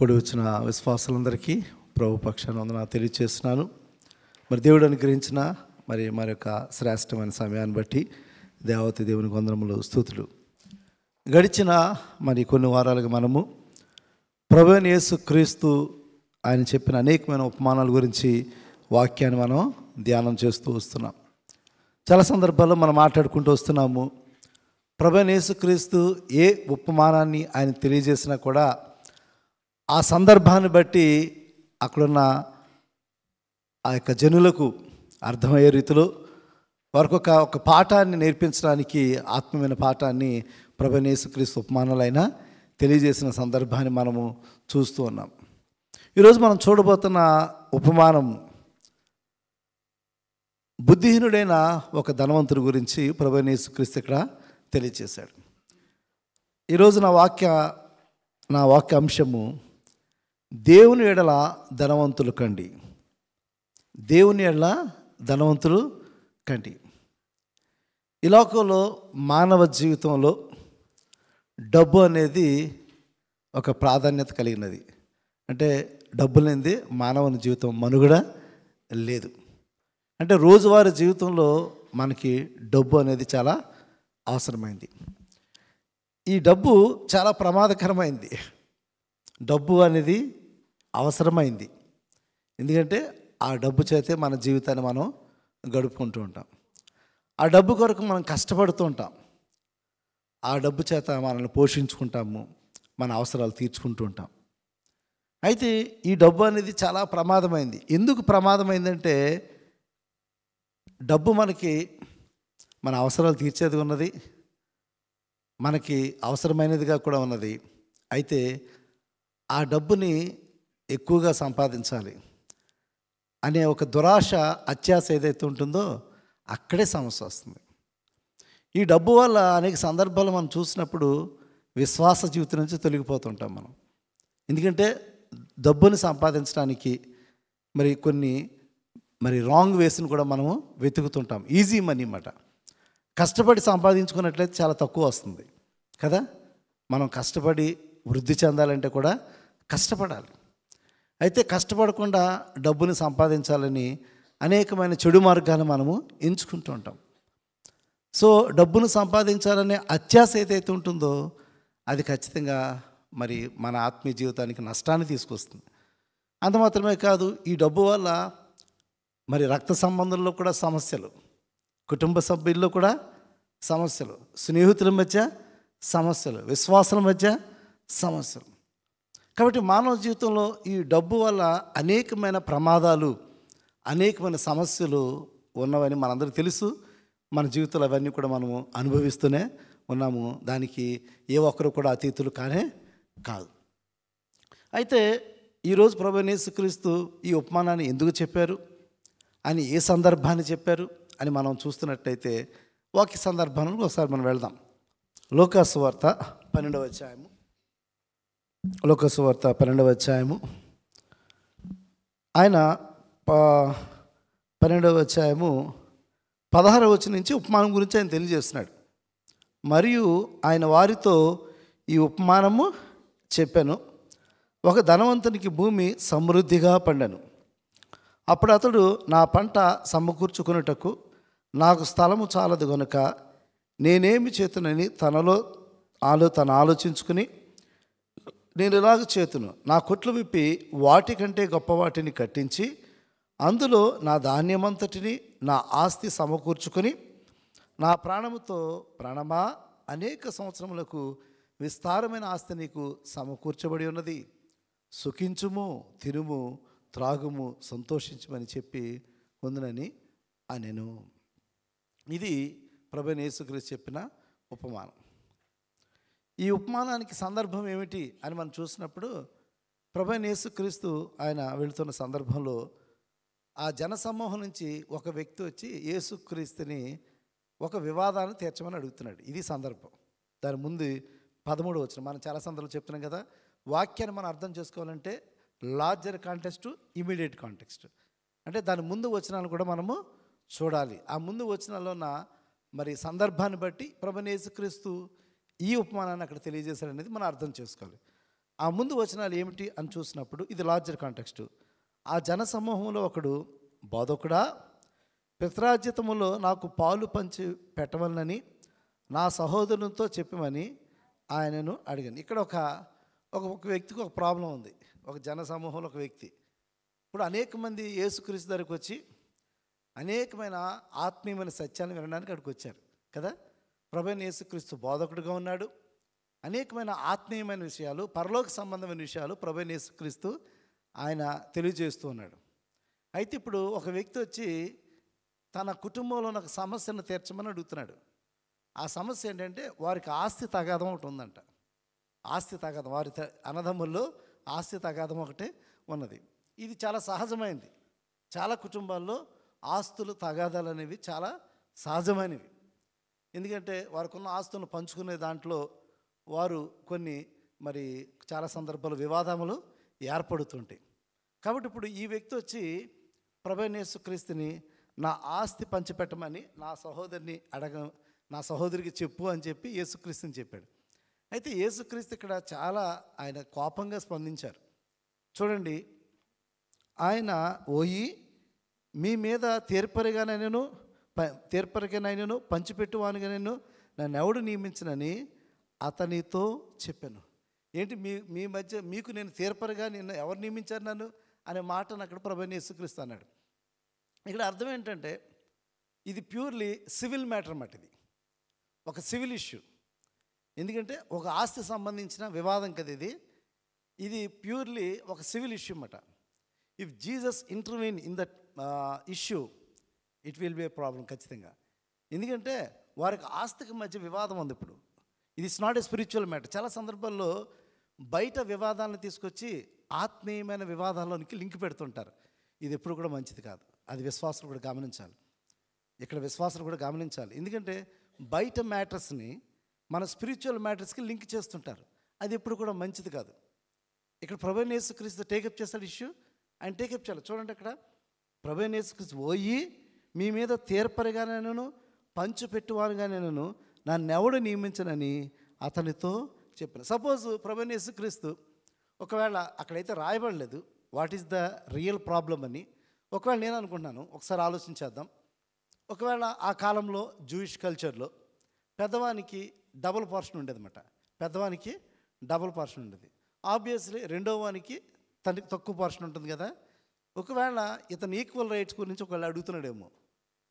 కూడి వచ్చిన విశ్వాసులందరికీ ప్రభు పక్షాన వందనాలు తెలియజేస్తున్నాను. మరి దేవుడు అనుగ్రహించిన మరొక శ్రేష్టమైన సమయాన్ని బట్టి దేవత దేవునికి వందనములు స్తుతులు. గడిచిన కొన్ని వారాలుగా మనము ప్రభువైన యేసుక్రీస్తు ఆయన చెప్పిన అనేకమైన ఉపమానాల గురించి వాక్యాన్ని మనం ధ్యానం చేస్తూ వస్తున్నాం. చాలా సందర్భాల్లో మనం మాట్లాడుకుంటూ వస్తున్నాము. ప్రభువైన యేసుక్రీస్తు ఏ ఉపమానాన్ని ఆయన తెలియజేసినా కూడా ఆ సందర్భాన్ని బట్టి అక్కడున్న ఆ యొక్క జనులకు అర్థమయ్యే రీతిలో వారికి ఒక పాఠాన్ని నేర్పించడానికి, ఆత్మీయమైన పాఠాన్ని ప్రభువైన యేసుక్రీస్తు ఉపమానాలైనా తెలియజేసిన సందర్భాన్ని మనము చూస్తూ ఉన్నాం. ఈరోజు మనం చూడబోతున్న ఉపమానం బుద్ధిహీనుడైన ఒక ధనవంతుడి గురించి ప్రభువైన యేసుక్రీస్తు ఇక్కడ తెలియజేశాడు. ఈరోజు నా వాక్య అంశము దేవుని ఎడల ధనవంతులు కండి. దేవుని ఎడల ధనవంతులు కండి. ఈ లోకంలో మానవ జీవితంలో డబ్బు అనేది ఒక ప్రాధాన్యత కలిగినది. అంటే డబ్బు లేనిదే మానవుని జీవితం మనుగడ లేదు. అంటే రోజువారీ జీవితంలో మనకి డబ్బు అనేది చాలా అవసరమైంది. ఈ డబ్బు చాలా ప్రమాదకరమైంది. డబ్బు అనేది అవసరమైంది. ఎందుకంటే ఆ డబ్బు చేతే మన జీవితాన్ని మనం గడుపుకుంటూ ఉంటాం. ఆ డబ్బు కొరకు మనం కష్టపడుతూ ఉంటాం. ఆ డబ్బు చేత మనల్ని పోషించుకుంటాము, మన అవసరాలు తీర్చుకుంటూ ఉంటాం. అయితే ఈ డబ్బు అనేది చాలా ప్రమాదమైంది. ఎందుకు ప్రమాదమైందంటే డబ్బు మనకి మన అవసరాలు తీర్చేది ఉన్నది, మనకి అవసరమైనదిగా కూడా ఉన్నది. అయితే ఆ డబ్బుని ఎక్కువగా సంపాదించాలి అనే ఒక దురాశ, అత్యాశ ఏదైతే ఉంటుందో అక్కడే సమస్య వస్తుంది. ఈ డబ్బు వల్ల అనేక సందర్భాలు మనం చూసినప్పుడు విశ్వాస జీవితం నుంచి తొలగిపోతుంటాం మనం. ఎందుకంటే డబ్బుని సంపాదించడానికి కొన్ని రాంగ్ వేస్ని కూడా మనము వెతుకుతుంటాం. ఈజీ మనీ అన్నమాట. కష్టపడి సంపాదించుకున్నట్లయితే చాలా తక్కువ వస్తుంది కదా. మనం కష్టపడి వృద్ధి చెందాలంటే కూడా కష్టపడాలి. అయితే కష్టపడకుండా డబ్బుని సంపాదించాలని అనేకమైన చెడు మార్గాలు మనము ఎంచుకుంటూ ఉంటాం. సో డబ్బును సంపాదించాలనే అత్యాశ ఏదైతే ఉంటుందో అది ఖచ్చితంగా మన ఆత్మీయ జీవితానికి నష్టాన్ని తీసుకొస్తుంది. అంత మాత్రమే కాదు, ఈ డబ్బు వల్ల రక్త సంబంధంలో కూడా సమస్యలు, కుటుంబ సభ్యుల్లో కూడా సమస్యలు, స్నేహితుల మధ్య సమస్యలు, విశ్వాసాల మధ్య సమస్యలు. కాబట్టి మానవ జీవితంలో ఈ డబ్బు వల్ల అనేకమైన ప్రమాదాలు, అనేకమైన సమస్యలు ఉన్నవని మనందరికీ తెలుసు. మన జీవితంలో అవన్నీ కూడా మనము అనుభవిస్తూనే ఉన్నాము. దానికి ఏ ఒక్కరు కూడా అతీతులు కానే కాదు. అయితే ఈరోజు ప్రభువైన యేసుక్రీస్తు ఈ ఉపమానాన్ని ఎందుకు చెప్పారు అని, ఏ సందర్భాన్ని చెప్పారు అని మనం చూస్తున్నట్టయితే వాక్య సందర్భానికి ఒకసారి మనం వెళ్దాం. లూకాసు వార్త 12వ అధ్యాయము. లూకాసు వార్త 12వ అధ్యాయము. ఆయన 12వ అధ్యాయము 16వ వచనం నుంచి ఉపమానం గురించి ఆయన తెలియజేస్తున్నాడు. మరియు ఆయన వారితో ఈ ఉపమానము చెప్పాను. ఒక ధనవంతునికి భూమి సమృద్ధిగా పండెను. అప్పుడు అతడు, నా పంట సమకూర్చుకొనుటకు నాకు స్థలము చాలదు గనుక నేనేమి చేతునని తను ఆలోచించుకుని, నేను ఇలాగ చేతును, నా కొట్లు విప్పి వాటికంటే గొప్ప వాటిని కట్టించి అందులో నా ధాన్యమంతటిని, నా ఆస్తి సమకూర్చుకొని, నా ప్రాణముతో, ప్రాణమా, అనేక సంవత్సరములకు విస్తారమైన ఆస్తి నీకు సమకూర్చబడి ఉన్నది, సుఖించుము, తినుము, త్రాగుము, సంతోషించమని చెప్పి ఉందునని అనెను. ఇది ప్రభువైన యేసుక్రీస్తు చెప్పిన ఉపమానం. ఈ ఉపమానానికి సందర్భం ఏమిటి అని మనం చూసినప్పుడు, ప్రభువైన యేసుక్రీస్తు ఆయన వెళుతున్న సందర్భంలో ఆ జనసమూహం నుంచి ఒక వ్యక్తి వచ్చి యేసుక్రీస్తుని ఒక వివాదాన్ని తీర్చమని అడుగుతున్నాడు. ఇది సందర్భం. దాని ముందు 13వ వచనం. మనం చాలా సందర్భాలు చెప్తున్నాం కదా, వాక్యాన్ని మనం అర్థం చేసుకోవాలంటే లార్జర్ కాంటెక్స్ట్, ఇమీడియట్ కాంటెక్స్ట్. అంటే దాని ముందు వచనాలు కూడా మనము చూడాలి. ఆ ముందు వచనాల్లో ఉన్న సందర్భాన్ని బట్టి ప్రభువైన యేసుక్రీస్తు ఈ ఉపమానాన్ని అక్కడ తెలియజేశాడు అనేది మనం అర్థం చేసుకోవాలి. ఆ ముందు వచనాలు ఏమిటి అని చూసినప్పుడు ఇది లార్జర్ కాంటెక్స్ట్. ఆ జన సమూహంలో ఒకడు, బోధకుడా, పిత్రార్జితములో నాకు పాలు పంచి పెట్టవలనని నా సహోదరునితో చెప్పమని ఆయనను అడిగాను. ఇక్కడ ఒక వ్యక్తికి ఒక ప్రాబ్లం ఉంది. ఒక జన సమూహంలో ఒక వ్యక్తి. ఇప్పుడు అనేక మంది యేసుక్రీస్తు దగ్గరికి వచ్చి అనేకమైన ఆత్మీయమైన సత్యాన్ని వినడానికి అక్కడికి వచ్చారు కదా. ప్రభువైన యేసుక్రీస్తు బోధకుడుగా ఉన్నాడు. అనేకమైన ఆత్మీయమైన విషయాలు, పరలోక సంబంధమైన విషయాలు ప్రభువైన యేసుక్రీస్తు ఆయన తెలియజేస్తూ ఉన్నాడు. అయితే ఇప్పుడు ఒక వ్యక్తి వచ్చి తన కుటుంబంలో ఒక సమస్యను తీర్చమని అడుగుతున్నాడు. ఆ సమస్య ఏంటంటే వారికి ఆస్తి తగాదం ఒకటి ఉందంట. ఆస్తి తగాదం, వారి అన్నదమ్ముల్లో ఆస్తి తగాదం ఒకటే ఉన్నది. ఇది చాలా సహజమైనది. చాలా కుటుంబాల్లో ఆస్తులు తగాదాలు అనేవి చాలా సహజమైనవి. ఎందుకంటే వారికి ఉన్న ఆస్తులను పంచుకునే దాంట్లో వారు కొన్ని చాలా సందర్భాలు వివాదములు ఏర్పడుతుంటాయి. కాబట్టి ఇప్పుడు ఈ వ్యక్తి వచ్చి ప్రభువైన యేసుక్రీస్తుని నా ఆస్తి పంచిపెట్టమని నా సహోదరికి చెప్పు అని చెప్పి యేసుక్రీస్తుని చెప్పాడు. అయితే యేసుక్రీస్తు ఇక్కడ చాలా ఆయన కోపంగా స్పందించారు. చూడండి, ఆయన ఓయి మీ మీద తీర్పరిగానైనను పంచిపెట్టువానిగానైనను నన్ను ఎవడు నియమించనని అతనితో చెప్పాను. ఏంటి మీ మధ్య మీకు నేను తీర్పరిగా నిన్ను ఎవరు నియమించారు నన్ను అనే మాటను అక్కడ ప్రభువైన యేసుక్రీస్తు అన్నాడు. ఇక్కడ అర్థం ఏంటంటే ఇది ప్యూర్లీ సివిల్ మ్యాటర్ అన్నమాట. ఇది ఒక సివిల్ ఇష్యూ. ఎందుకంటే ఒక ఆస్తి సంబంధించిన వివాదం కదా ఇది ప్యూర్లీ ఒక సివిల్ ఇష్యూ అన్నమాట. If Jesus intervene in that issue it will be A problem ఖచ్చితంగా. ఎందుకంటే వారికి ఆస్తికి మధ్య వివాదం ఉంది. ఇప్పుడు ఇది it's not a spiritual matter. చాలా సందర్భాల్లో బయట వివాదాలను తీసుకొచ్చి ఆత్మీయమైన వివాదాల్లోనికి లింక్ పెడుతుంటారు. ఇది ఎప్పుడు కూడా మంచిది కాదు. అది విశ్వాసులు కూడా గమనించాలి. ఇక్కడ విశ్వాసులు కూడా గమనించాలి. ఎందుకంటే బయట మ్యాటర్స్ని మన స్పిరిచువల్ మ్యాటర్స్కి లింక్ చేస్తుంటారు. అది ఎప్పుడు కూడా మంచిది కాదు. ఇక్కడ ప్రభువైన యేసుక్రీస్తు టేకప్ చేస్తాడు ఇష్యూ. ఆయన టేకప్ చేయాలి. చూడండి, అక్కడ ప్రభువైన యేసుక్రీస్తు పోయి మీ మీద తీర్పరిగానైనను పంచిపెట్టువానిగానైనను నన్నెవడు నియమించనని అతనితో చెప్పాను. సపోజ్ ప్రభువైన యేసుక్రీస్తు ఒకవేళ అక్కడైతే రాయబడలేదు what is the real problem అని. ఒకవేళ నేను అనుకుంటున్నాను, ఒకసారి ఆలోచించేద్దాం. ఒకవేళ ఆ కాలంలో జూయిష్ కల్చర్లో పెద్దవానికి డబుల్ పోర్షన్ ఉండేది అన్నమాట. పెద్దవానికి డబుల్ పోర్షన్ ఉండేది. ఆబ్వియస్లీ రెండో వానికి తనకి తక్కువ పోర్షన్ ఉంటుంది కదా. ఒకవేళ ఇతను ఈక్వల్ రైట్స్ గురించి ఒకవేళ అడుగుతున్నాడేమో,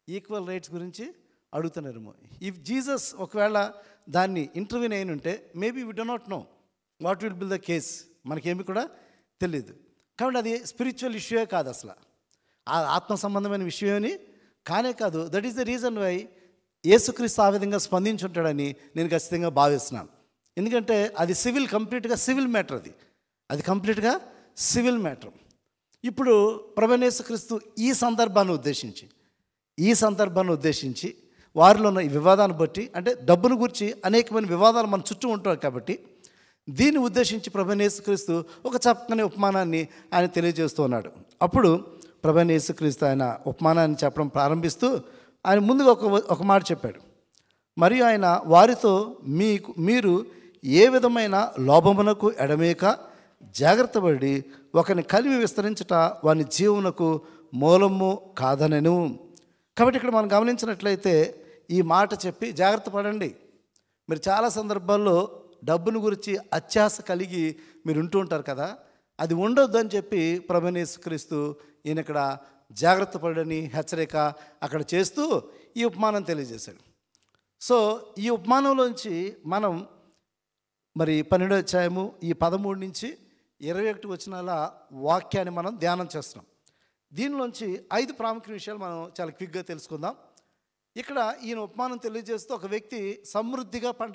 ఈక్వల్ రైట్స్ గురించి అడుగుతున్నారేమో. ఇఫ్ జీసస్ ఒకవేళ దాన్ని ఇంటర్వ్యూన్ అయిన ఉంటే maybe we do not know what will be the case. మనకేమి కూడా తెలియదు. కాబట్టి అది స్పిరిచువల్ ఇష్యూయే కాదు, అసలు ఆత్మ సంబంధమైన విషయమని కానే కాదు. That is the reason why Yesukreestu ఆ విధంగా స్పందించుంటాడని నేను ఖచ్చితంగా భావిస్తున్నాను. ఎందుకంటే అది కంప్లీట్గా సివిల్ మ్యాటర్. అది కంప్లీట్గా సివిల్ మ్యాటర్. ఇప్పుడు ప్రభువైన యేసుక్రీస్తు ఈ సందర్భాన్ని ఉద్దేశించి వారిలో ఉన్న ఈ వివాదాన్ని బట్టి, అంటే డబ్బును గురించి అనేకమైన వివాదాలు మన చుట్టూ ఉంటాయి కాబట్టి దీన్ని ఉద్దేశించి ప్రభువైన యేసుక్రీస్తు ఒక చక్కని ఉపమానాన్ని ఆయన తెలియజేస్తూ ఉన్నాడు. అప్పుడు ప్రభువైన యేసుక్రీస్తు ఆయన ఉపమానాన్ని చెప్పడం ప్రారంభిస్తూ ఆయన ముందుగా ఒక మాట చెప్పాడు. మరియు ఆయన వారితో మీరు ఏ విధమైన లోభమునకు ఎడమేక జాగ్రత్తపడి ఒకరిని కలిమి విస్తరించుట వాని జీవనకు మూలము కాదనెను. కాబట్టి ఇక్కడ మనం గమనించినట్లయితే ఈ మాట చెప్పి జాగ్రత్త పడండి. మీరు చాలా సందర్భాల్లో డబ్బును గురించి అత్యాశ కలిగి మీరు ఉంటూ ఉంటారు కదా. అది ఉండొద్దు అని చెప్పి ప్రభువైన యేసుక్రీస్తు ఈయన ఇక్కడ జాగ్రత్త పడని హెచ్చరిక అక్కడ చేస్తూ ఈ ఉపమానం తెలియజేశాడు. సో ఈ ఉపమానంలోంచి మనం 12వ అధ్యాయము ఈ 13 నుంచి 21 వచనాల వాక్యాన్ని మనం ధ్యానం చేస్తున్నాం. దీనిలోంచి 5 ప్రాముఖ్య విషయాలు మనం చాలా క్విక్గా తెలుసుకుందాం. ఇక్కడ ఈయన ఉపమానం తెలియజేస్తూ ఒక వ్యక్తి సమృద్ధిగా పంట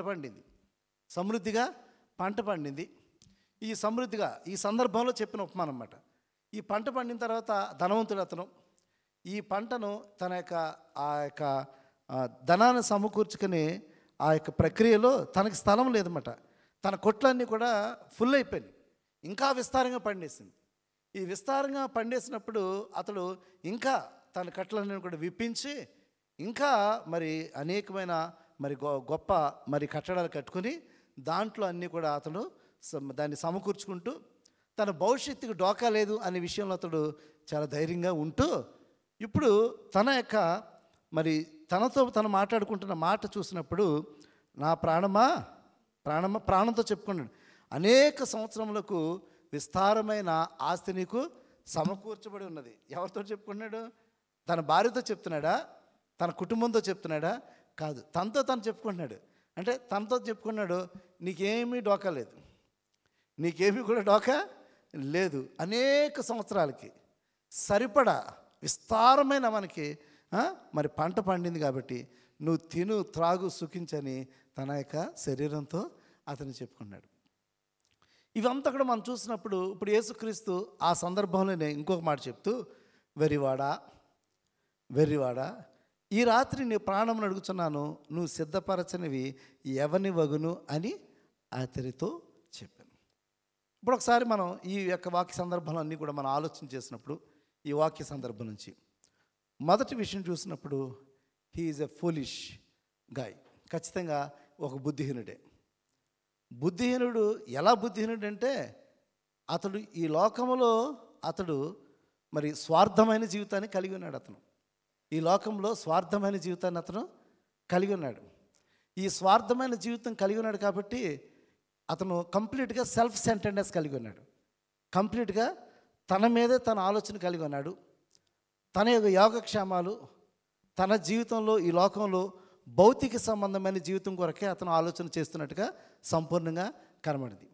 పండింది. ఈ సందర్భంలో చెప్పిన ఉపమానం అన్నమాట. ఈ పంట పండిన తర్వాత ధనవంతుడు అతను ఈ పంటను తన యొక్క ధనాన్ని సమకూర్చుకుని ఆ యొక్క ప్రక్రియలో తనకి స్థలం లేదన్నమాట. తన కొట్లన్నీ కూడా ఫుల్ అయిపోయినాయి. ఇంకా విస్తారంగా పండేసింది. ఈ విస్తారంగా పండేసినప్పుడు అతడు ఇంకా తన కట్టలన్నీ కూడా విప్పించి ఇంకా అనేకమైన గొప్ప కట్టడాలు కట్టుకుని దాంట్లో అన్నీ కూడా అతడు దాన్ని సమకూర్చుకుంటూ తన భవిష్యత్తుకు డోకా లేదు అనే విషయంలో అతడు చాలా ధైర్యంగా ఉంటూ ఇప్పుడు తన యొక్క మరి తనతో తను మాట్లాడుకుంటున్న మాట చూసినప్పుడు నా ప్రాణంతో చెప్పుకున్నాడు, అనేక సంవత్సరములకు విస్తారమైన ఆస్తి నీకు సమకూర్చబడి ఉన్నది. ఎవరితో చెప్పుకున్నాడు? తన భార్యతో చెప్తున్నాడా? తన కుటుంబంతో చెప్తున్నాడా? కాదు, తనతో తను చెప్పుకుంటున్నాడు. అంటే తనతో చెప్పుకున్నాడు, నీకేమీ డోకా లేదు, నీకేమీ కూడా డోకా లేదు. అనేక సంవత్సరాలకి సరిపడా విస్తారమైన మనకి మరి పంట పండింది కాబట్టి నువ్వు తిను త్రాగు సుఖించని తన యొక్క శరీరంతో అతను చెప్పుకున్నాడు. ఇవంతా కూడా మనం చూసినప్పుడు ఇప్పుడు యేసుక్రీస్తు ఆ సందర్భంలోనే ఇంకొక మాట చెప్తూ, వెర్రివాడా ఈ రాత్రి నీ ప్రాణం అడుగుతున్నాను, నువ్వు సిద్ధపరచనివి ఎవని వగును అని అతనితో చెప్పాను. ఇప్పుడు ఒకసారి మనం ఈ యొక్క వాక్య సందర్భాలు అన్నీ కూడా మనం ఆలోచన చేసినప్పుడు ఈ వాక్య సందర్భం నుంచి మొదటి విషయం చూసినప్పుడు he is a foolish guy. ఖచ్చితంగా ఒక బుద్ధిహీనుడే. బుద్ధిహీనుడు ఎలా బుద్ధిహీనుడు అంటే అతడు ఈ లోకంలో అతడు మరి స్వార్థమైన జీవితాన్ని కలిగి ఉన్నాడు. అతను ఈ లోకంలో స్వార్థమైన జీవితాన్ని అతను కలిగి ఉన్నాడు. ఈ స్వార్థమైన జీవితం కలిగి ఉన్నాడు కాబట్టి అతను కంప్లీట్గా సెల్ఫ్ సెంటర్నెస్ కలిగి ఉన్నాడు. కంప్లీట్గా తన మీదే తన ఆలోచన కలిగి ఉన్నాడు. తన యొక్క యోగక్షేమాలు తన జీవితంలో ఈ లోకంలో భౌతిక సంబంధమైన జీవితం కొరకే అతను ఆలోచన చేస్తున్నట్టుగా సంపూర్ణంగా కనబడింది.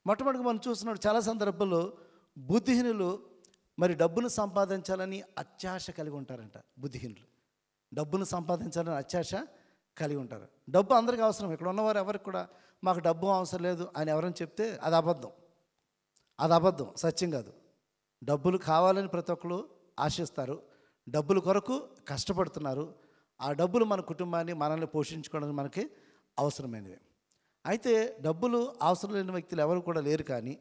మొట్టమొదటిగా మనం చూస్తున్నాడు చాలా సందర్భాల్లో బుద్ధిహీనులు మరి డబ్బును సంపాదించాలని అత్యాశ కలిగి ఉంటారంట. బుద్ధిహీనులు డబ్బును సంపాదించాలని అత్యాశ కలిగి ఉంటారు. డబ్బు అందరికీ అవసరం. ఇక్కడ ఉన్నవారు ఎవరికి కూడా మాకు డబ్బు అవసరం లేదు అని ఎవరైనా చెప్తే అది అబద్ధం, సత్యం కాదు. డబ్బులు కావాలని ప్రతి ఒక్కరు ఆశిస్తారు, డబ్బుల కొరకు కష్టపడుతున్నారు. ఆ డబ్బులు మన కుటుంబాన్ని మనల్ని పోషించుకోవడానికి మనకి అవసరమైనవి. అయితే డబ్బులు అవసరం లేని వ్యక్తులు ఎవరు కూడా లేరు. కానీ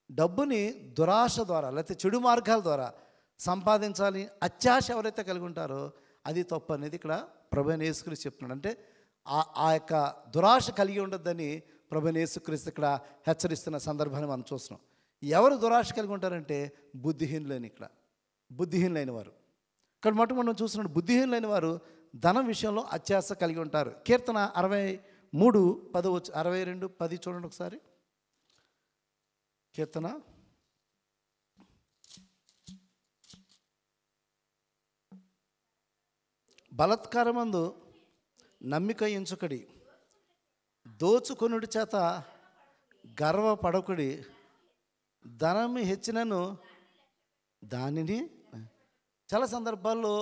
డబ్బుని దురాశ ద్వారా లేకపోతే చెడు మార్గాల ద్వారా సంపాదించాలి అత్యాశ ఎవరైతే కలిగి ఉంటారో అది తప్పు అనేది ఇక్కడ ప్రభువైన యేసుక్రీస్తు చెప్తున్నాడు. అంటే ఆ యొక్క దురాశ కలిగి ఉండొద్దని ప్రభువైన యేసుక్రీస్తు ఇక్కడ హెచ్చరిస్తున్న సందర్భాన్ని మనం చూస్తున్నాం. ఎవరు దురాశ కలిగి ఉంటారంటే బుద్ధిహీనులైన వారు. ఇక్కడ మనం చూస్తున్నాడు బుద్ధిహీనులైన వారు ధనం విషయంలో అత్యాశ కలిగి ఉంటారు. కీర్తన 63:10 చూడండి ఒకసారి. కీర్తన బలత్కారమందు నమ్మిక ఎంచుకడి, దోచుకొనుడి చేత గర్వపడకుడి, ధనము హెచ్చినను దానిని. చాలా సందర్భాల్లో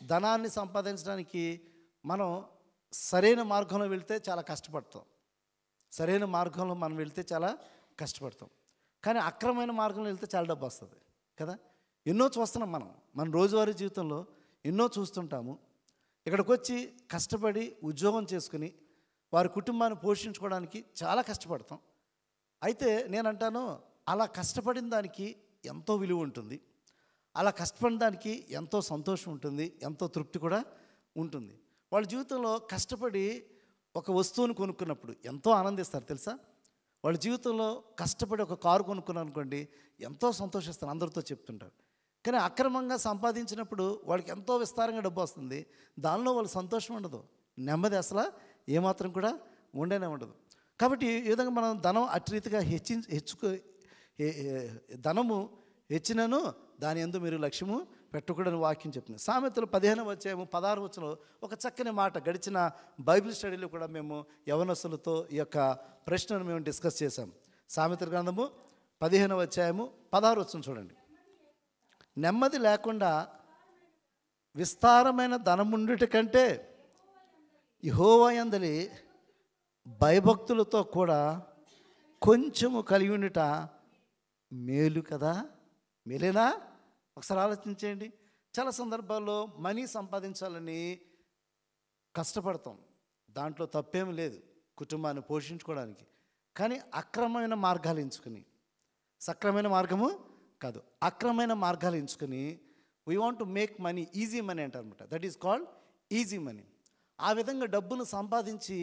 ధనాన్ని సంపాదించడానికి మనం సరైన మార్గంలో వెళ్తే చాలా కష్టపడతాం. కానీ అక్రమమైన మార్గంలో వెళ్తే చాలా డబ్బు వస్తుంది కదా. ఎన్నో చూస్తున్నాం మన రోజువారీ జీవితంలో ఎన్నో చూస్తుంటాము. ఇక్కడికి వచ్చి కష్టపడి ఉద్యోగం చేసుకుని వారి కుటుంబాన్ని పోషించుకోవడానికి చాలా కష్టపడతాం. అయితే నేనంటాను అలా కష్టపడిన దానికి ఎంతో విలువ ఉంటుంది, అలా కష్టపడిన దానికి ఎంతో సంతోషం ఉంటుంది, ఎంతో తృప్తి కూడా ఉంటుంది. వాళ్ళ జీవితంలో కష్టపడి ఒక వస్తువును కొనుక్కున్నప్పుడు ఎంతో ఆనందిస్తారు తెలుసా. వాళ్ళ జీవితంలో కష్టపడి ఒక కారు కొనుక్కున్నారు అనుకోండి, ఎంతో సంతోషిస్తారు, అందరితో చెప్తుంటారు. కానీ అక్రమంగా సంపాదించినప్పుడు వాళ్ళకి ఎంతో విస్తారంగా డబ్బు వస్తుంది, దానిలో వాళ్ళు సంతోషం ఉండదు, నెమ్మది అసలు ఏమాత్రం కూడా ఉండదు. కాబట్టి ఈ విధంగా మనం ధనం అటు రీతిగా ధనము హెచ్చినను దాని యందు మీరు లక్ష్యము పెట్టకూడని వాక్యం చెప్తుంది. సామెతలు 15:16 ఒక చక్కని మాట. గడిచిన బైబిల్ స్టడీలో కూడా మేము యవనస్తులతో ఈ యొక్క ప్రశ్నను మేము డిస్కస్ చేశాం. సామెతల గ్రంథము 15:16 చూడండి. నెమ్మది లేకుండా విస్తారమైన ధనముండుట కంటే యెహోవా యందలి భయభక్తులతో కూడా కొంచెము కలిగి ఉండుట మేలు కదా. మేలేనా? ఒకసారి ఆలోచించేయండి. చాలా సందర్భాల్లో మనీ సంపాదించాలని కష్టపడతాం, దాంట్లో తప్పేమీ లేదు కుటుంబాన్ని పోషించుకోవడానికి. కానీ అక్రమమైన మార్గాలు ఎంచుకుని, సక్రమైన మార్గము కాదు, అక్రమమైన మార్గాలు ఎంచుకుని we want to make money, easy money అంటారనమాట. That is called easy money. ఆ విధంగా డబ్బును సంపాదించి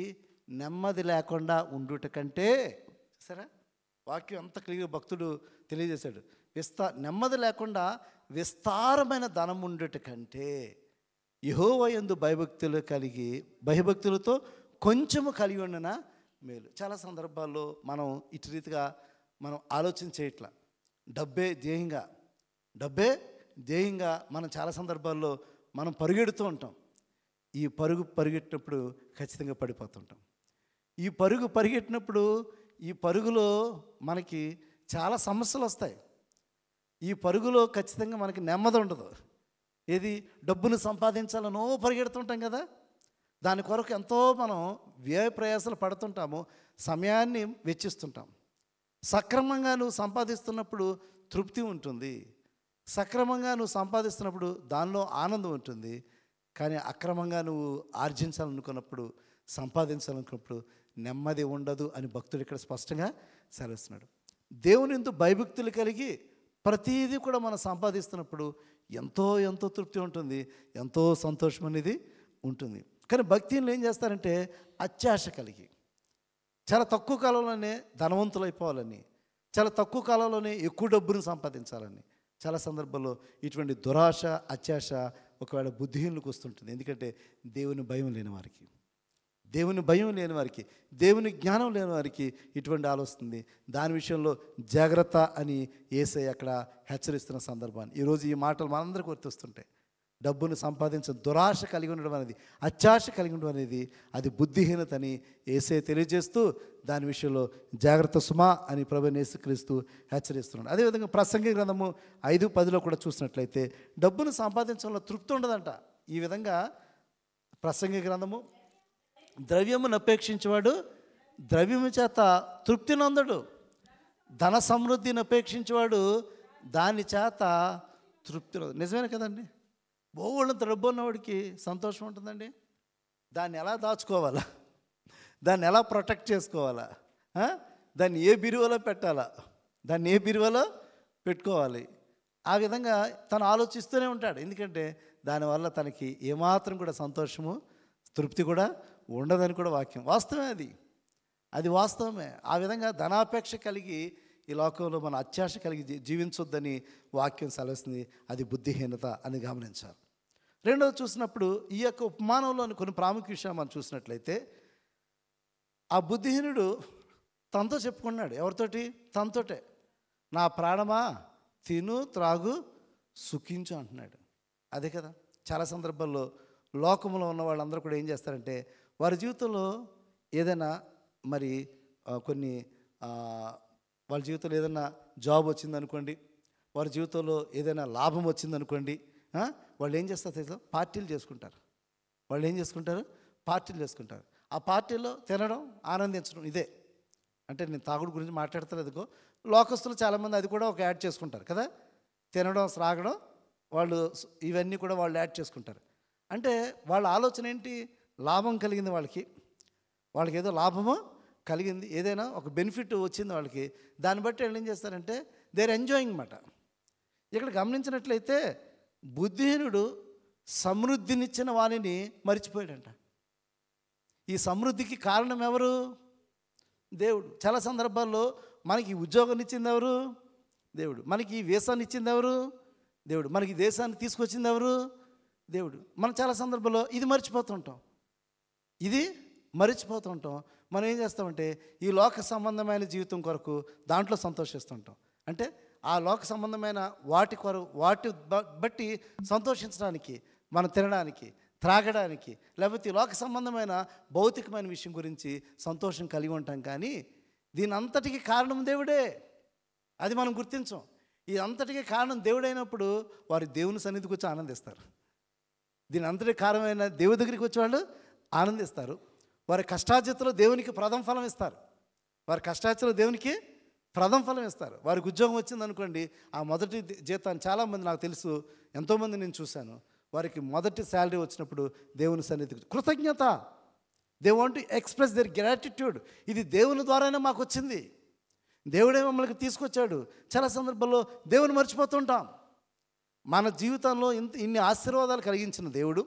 నెమ్మది లేకుండా ఉండుట కంటే, సరే వాక్యం అంత క్లియర్ భక్తుడు తెలియజేశాడు. నెమ్మది లేకుండా విస్తారమైన ధనం ఉండేట కంటే యెహోవా యందు భయభక్తులతో కొంచెము కలిగి ఉండన మేలు. చాలా సందర్భాల్లో మనం ఇటు రీతిగా మనం ఆలోచన చేయట్లా. డబ్బే ధ్యేయంగా మనం చాలా సందర్భాల్లో మనం పరుగెడుతూ ఉంటాం. ఈ పరిగెట్టినప్పుడు ఖచ్చితంగా పడిపోతుంటాం. ఈ పరిగెట్టినప్పుడు ఈ పరుగులో మనకి చాలా సమస్యలు వస్తాయి. ఈ పరుగులో ఖచ్చితంగా మనకి నెమ్మది ఉండదు. ఏది డబ్బును సంపాదించాలనో పరిగెడుతుంటాం కదా, దాని కొరకు ఎంతో మనం వ్యయ ప్రయాసాలు పడుతుంటాము, సమయాన్ని వెచ్చిస్తుంటాం. సక్రమంగా నువ్వు సంపాదిస్తున్నప్పుడు తృప్తి ఉంటుంది, సక్రమంగా నువ్వు సంపాదిస్తున్నప్పుడు దానిలో ఆనందం ఉంటుంది. కానీ అక్రమంగా నువ్వు సంపాదించాలనుకున్నప్పుడు నెమ్మది ఉండదు అని భక్తుడు ఇక్కడ స్పష్టంగా సెలవిస్తున్నాడు. దేవుని యందు భయభక్తులు కలిగి ప్రతీది కూడా మనం సంపాదిస్తున్నప్పుడు ఎంతో తృప్తి ఉంటుంది, ఎంతో సంతోషం అనేది ఉంటుంది. కానీ భక్తిని ఏం చేస్తారంటే అత్యాశ కలిగి చాలా తక్కువ కాలంలోనే ధనవంతులు అయిపోవాలని, చాలా తక్కువ కాలంలోనే ఎక్కువ డబ్బును సంపాదించాలని చాలా సందర్భాల్లో ఇటువంటి దురాశ, అత్యాశ ఒకవేళ బుద్ధిహీనులకు వస్తుంటుంది. ఎందుకంటే దేవుని భయం లేని వారికి, దేవుని జ్ఞానం లేని వారికి ఇటువంటి ఆలోచన. దాని విషయంలో జాగ్రత్త అని యేసయ్య అక్కడ హెచ్చరిస్తున్న సందర్భాన్ని ఈరోజు ఈ మాటలు మనందరికీ గుర్తొస్తుంటాయి. డబ్బును సంపాదించిన దురాశ కలిగి ఉండడం అనేది, అత్యాశ కలిగి ఉండడం అనేది అది బుద్ధిహీనత అని యేసయ్య తెలియజేస్తూ దాని విషయంలో జాగ్రత్త సుమా అని ప్రభువైన యేసుక్రీస్తు హెచ్చరిస్తున్నాడు. అదేవిధంగా ప్రసంగి గ్రంథము 5:10 కూడా చూసినట్లయితే డబ్బును సంపాదించడంలో తృప్తి ఉండదంట. ఈ విధంగా ప్రసంగి గ్రంథము, ద్రవ్యమును అపేక్షించేవాడు ద్రవ్యము చేత తృప్తి నొందడు, ధన సమృద్ధిని అపేక్షించేవాడు దాని చేత తృప్తి. నిజమే కదండి. బోళ్ళంత డబ్బు ఉన్నవాడికి సంతోషం ఉంటుందండి. దాన్ని ఎలా దాచుకోవాలా, దాన్ని ఎలా ప్రొటెక్ట్ చేసుకోవాలా, దాన్ని ఏ బిరువలో పెట్టాలా, దాన్ని ఏ బిరువలో పెట్టుకోవాలి, ఆ విధంగా తను ఆలోచిస్తూనే ఉంటాడు. ఎందుకంటే దానివల్ల తనకి ఏమాత్రం కూడా సంతోషము, తృప్తి కూడా ఉండదని కూడా వాక్యం. వాస్తవమే, అది వాస్తవమే. ఆ విధంగా ధనాపేక్ష కలిగి ఈ లోకంలో మన అత్యాశ కలిగి జీవించొద్దని వాక్యం సెలవుస్తుంది. అది బుద్ధిహీనత అని గమనించాలి. రెండవది చూసినప్పుడు ఈ యొక్క ఉపమానంలోని కొన్ని ప్రాముఖ్య విషయాలు మనం చూసినట్లయితే ఆ బుద్ధిహీనుడు తనతో చెప్పుకున్నాడు. ఎవరితోటి? తనతోటే. నా ప్రాణమా తిను త్రాగు సుఖించు అంటున్నాడు. అదే కదా చాలా సందర్భాల్లో లోకంలో ఉన్న వాళ్ళందరూ కూడా ఏం చేస్తారంటే వారి జీవితంలో ఏదైనా మరి కొన్ని వాళ్ళ జీవితంలో ఏదైనా జాబ్ వచ్చిందనుకోండి, వారి జీవితంలో ఏదైనా లాభం వచ్చిందనుకోండి, వాళ్ళు ఏం చేస్తారు తెలుసా? పార్టీలు చేసుకుంటారు. పార్టీలు చేసుకుంటారు. ఆ పార్టీలో తినడం, ఆనందించడం. ఇదే అంటే నేను తాగుడు గురించి మాట్లాడతలేదుకో, లోకస్తులు చాలామంది అది కూడా ఒక యాడ్ చేసుకుంటారు కదా. తినడం, త్రాగడం, వాళ్ళు ఇవన్నీ కూడా వాళ్ళు యాడ్ చేసుకుంటారు. అంటే వాళ్ళ ఆలోచన ఏంటి? లాభం కలిగింది వాళ్ళకి ఏదో లాభమో కలిగింది, ఏదైనా ఒక బెనిఫిట్ వచ్చింది వాళ్ళకి, దాన్ని బట్టి వాళ్ళు ఏం చేస్తారంటే దేర్ ఎంజాయింగ్ అన్నమాట. ఇక్కడ గమనించినట్లయితే బుద్ధిహీనుడు సమృద్ధినిచ్చిన వాణిని మర్చిపోయాడంట. ఈ సమృద్ధికి కారణం ఎవరు? దేవుడు. చాలా సందర్భాల్లో మనకి ఉద్యోగం ఇచ్చింది ఎవరు? దేవుడు. మనకి ఈ వీసాన్ని ఇచ్చింది ఎవరు? దేవుడు. మనకి దేశాన్ని తీసుకొచ్చింది ఎవరు? దేవుడు. మనం చాలా సందర్భాల్లో ఇది మర్చిపోతుంటాం. మనం ఏం చేస్తామంటే ఈ లోక సంబంధమైన జీవితం కొరకు దాంట్లో సంతోషిస్తుంటాం. అంటే ఆ లోక సంబంధమైన వాటి బట్టి సంతోషించడానికి, మనం తినడానికి, త్రాగడానికి, లేకపోతే ఈ లోక సంబంధమైన భౌతికమైన విషయం గురించి సంతోషం కలిగి ఉంటాం. కానీ దీని అంతటికి కారణం దేవుడే. అది మనం గుర్తించం. ఈ అంతటికి కారణం దేవుడైనప్పుడు వారు దేవుని సన్నిధికి వచ్చి ఆనందిస్తారు. దీని అంతటికి కారణమైన దేవుడి దగ్గరికి వచ్చి వాళ్ళు ఆనందిస్తారు. వారి కష్టార్జితలో దేవునికి ప్రథమ ఫలం ఇస్తారు. వారికి ఉద్యోగం వచ్చిందనుకోండి, ఆ మొదటి జీతాన్ని చాలామంది, నాకు తెలుసు ఎంతోమంది నేను చూశాను, వారికి మొదటి శాలరీ వచ్చినప్పుడు దేవుని సన్నిధికి కృతజ్ఞత, they want to express there gratitude. ఇది దేవుని ద్వారానే మాకు వచ్చింది, దేవుడే మమ్మల్ని తీసుకొచ్చాడు. చాలా సందర్భాల్లో దేవుని మర్చిపోతుంటాం. మన జీవితంలో ఇన్ని ఆశీర్వాదాలు కలిగించిన దేవుడు,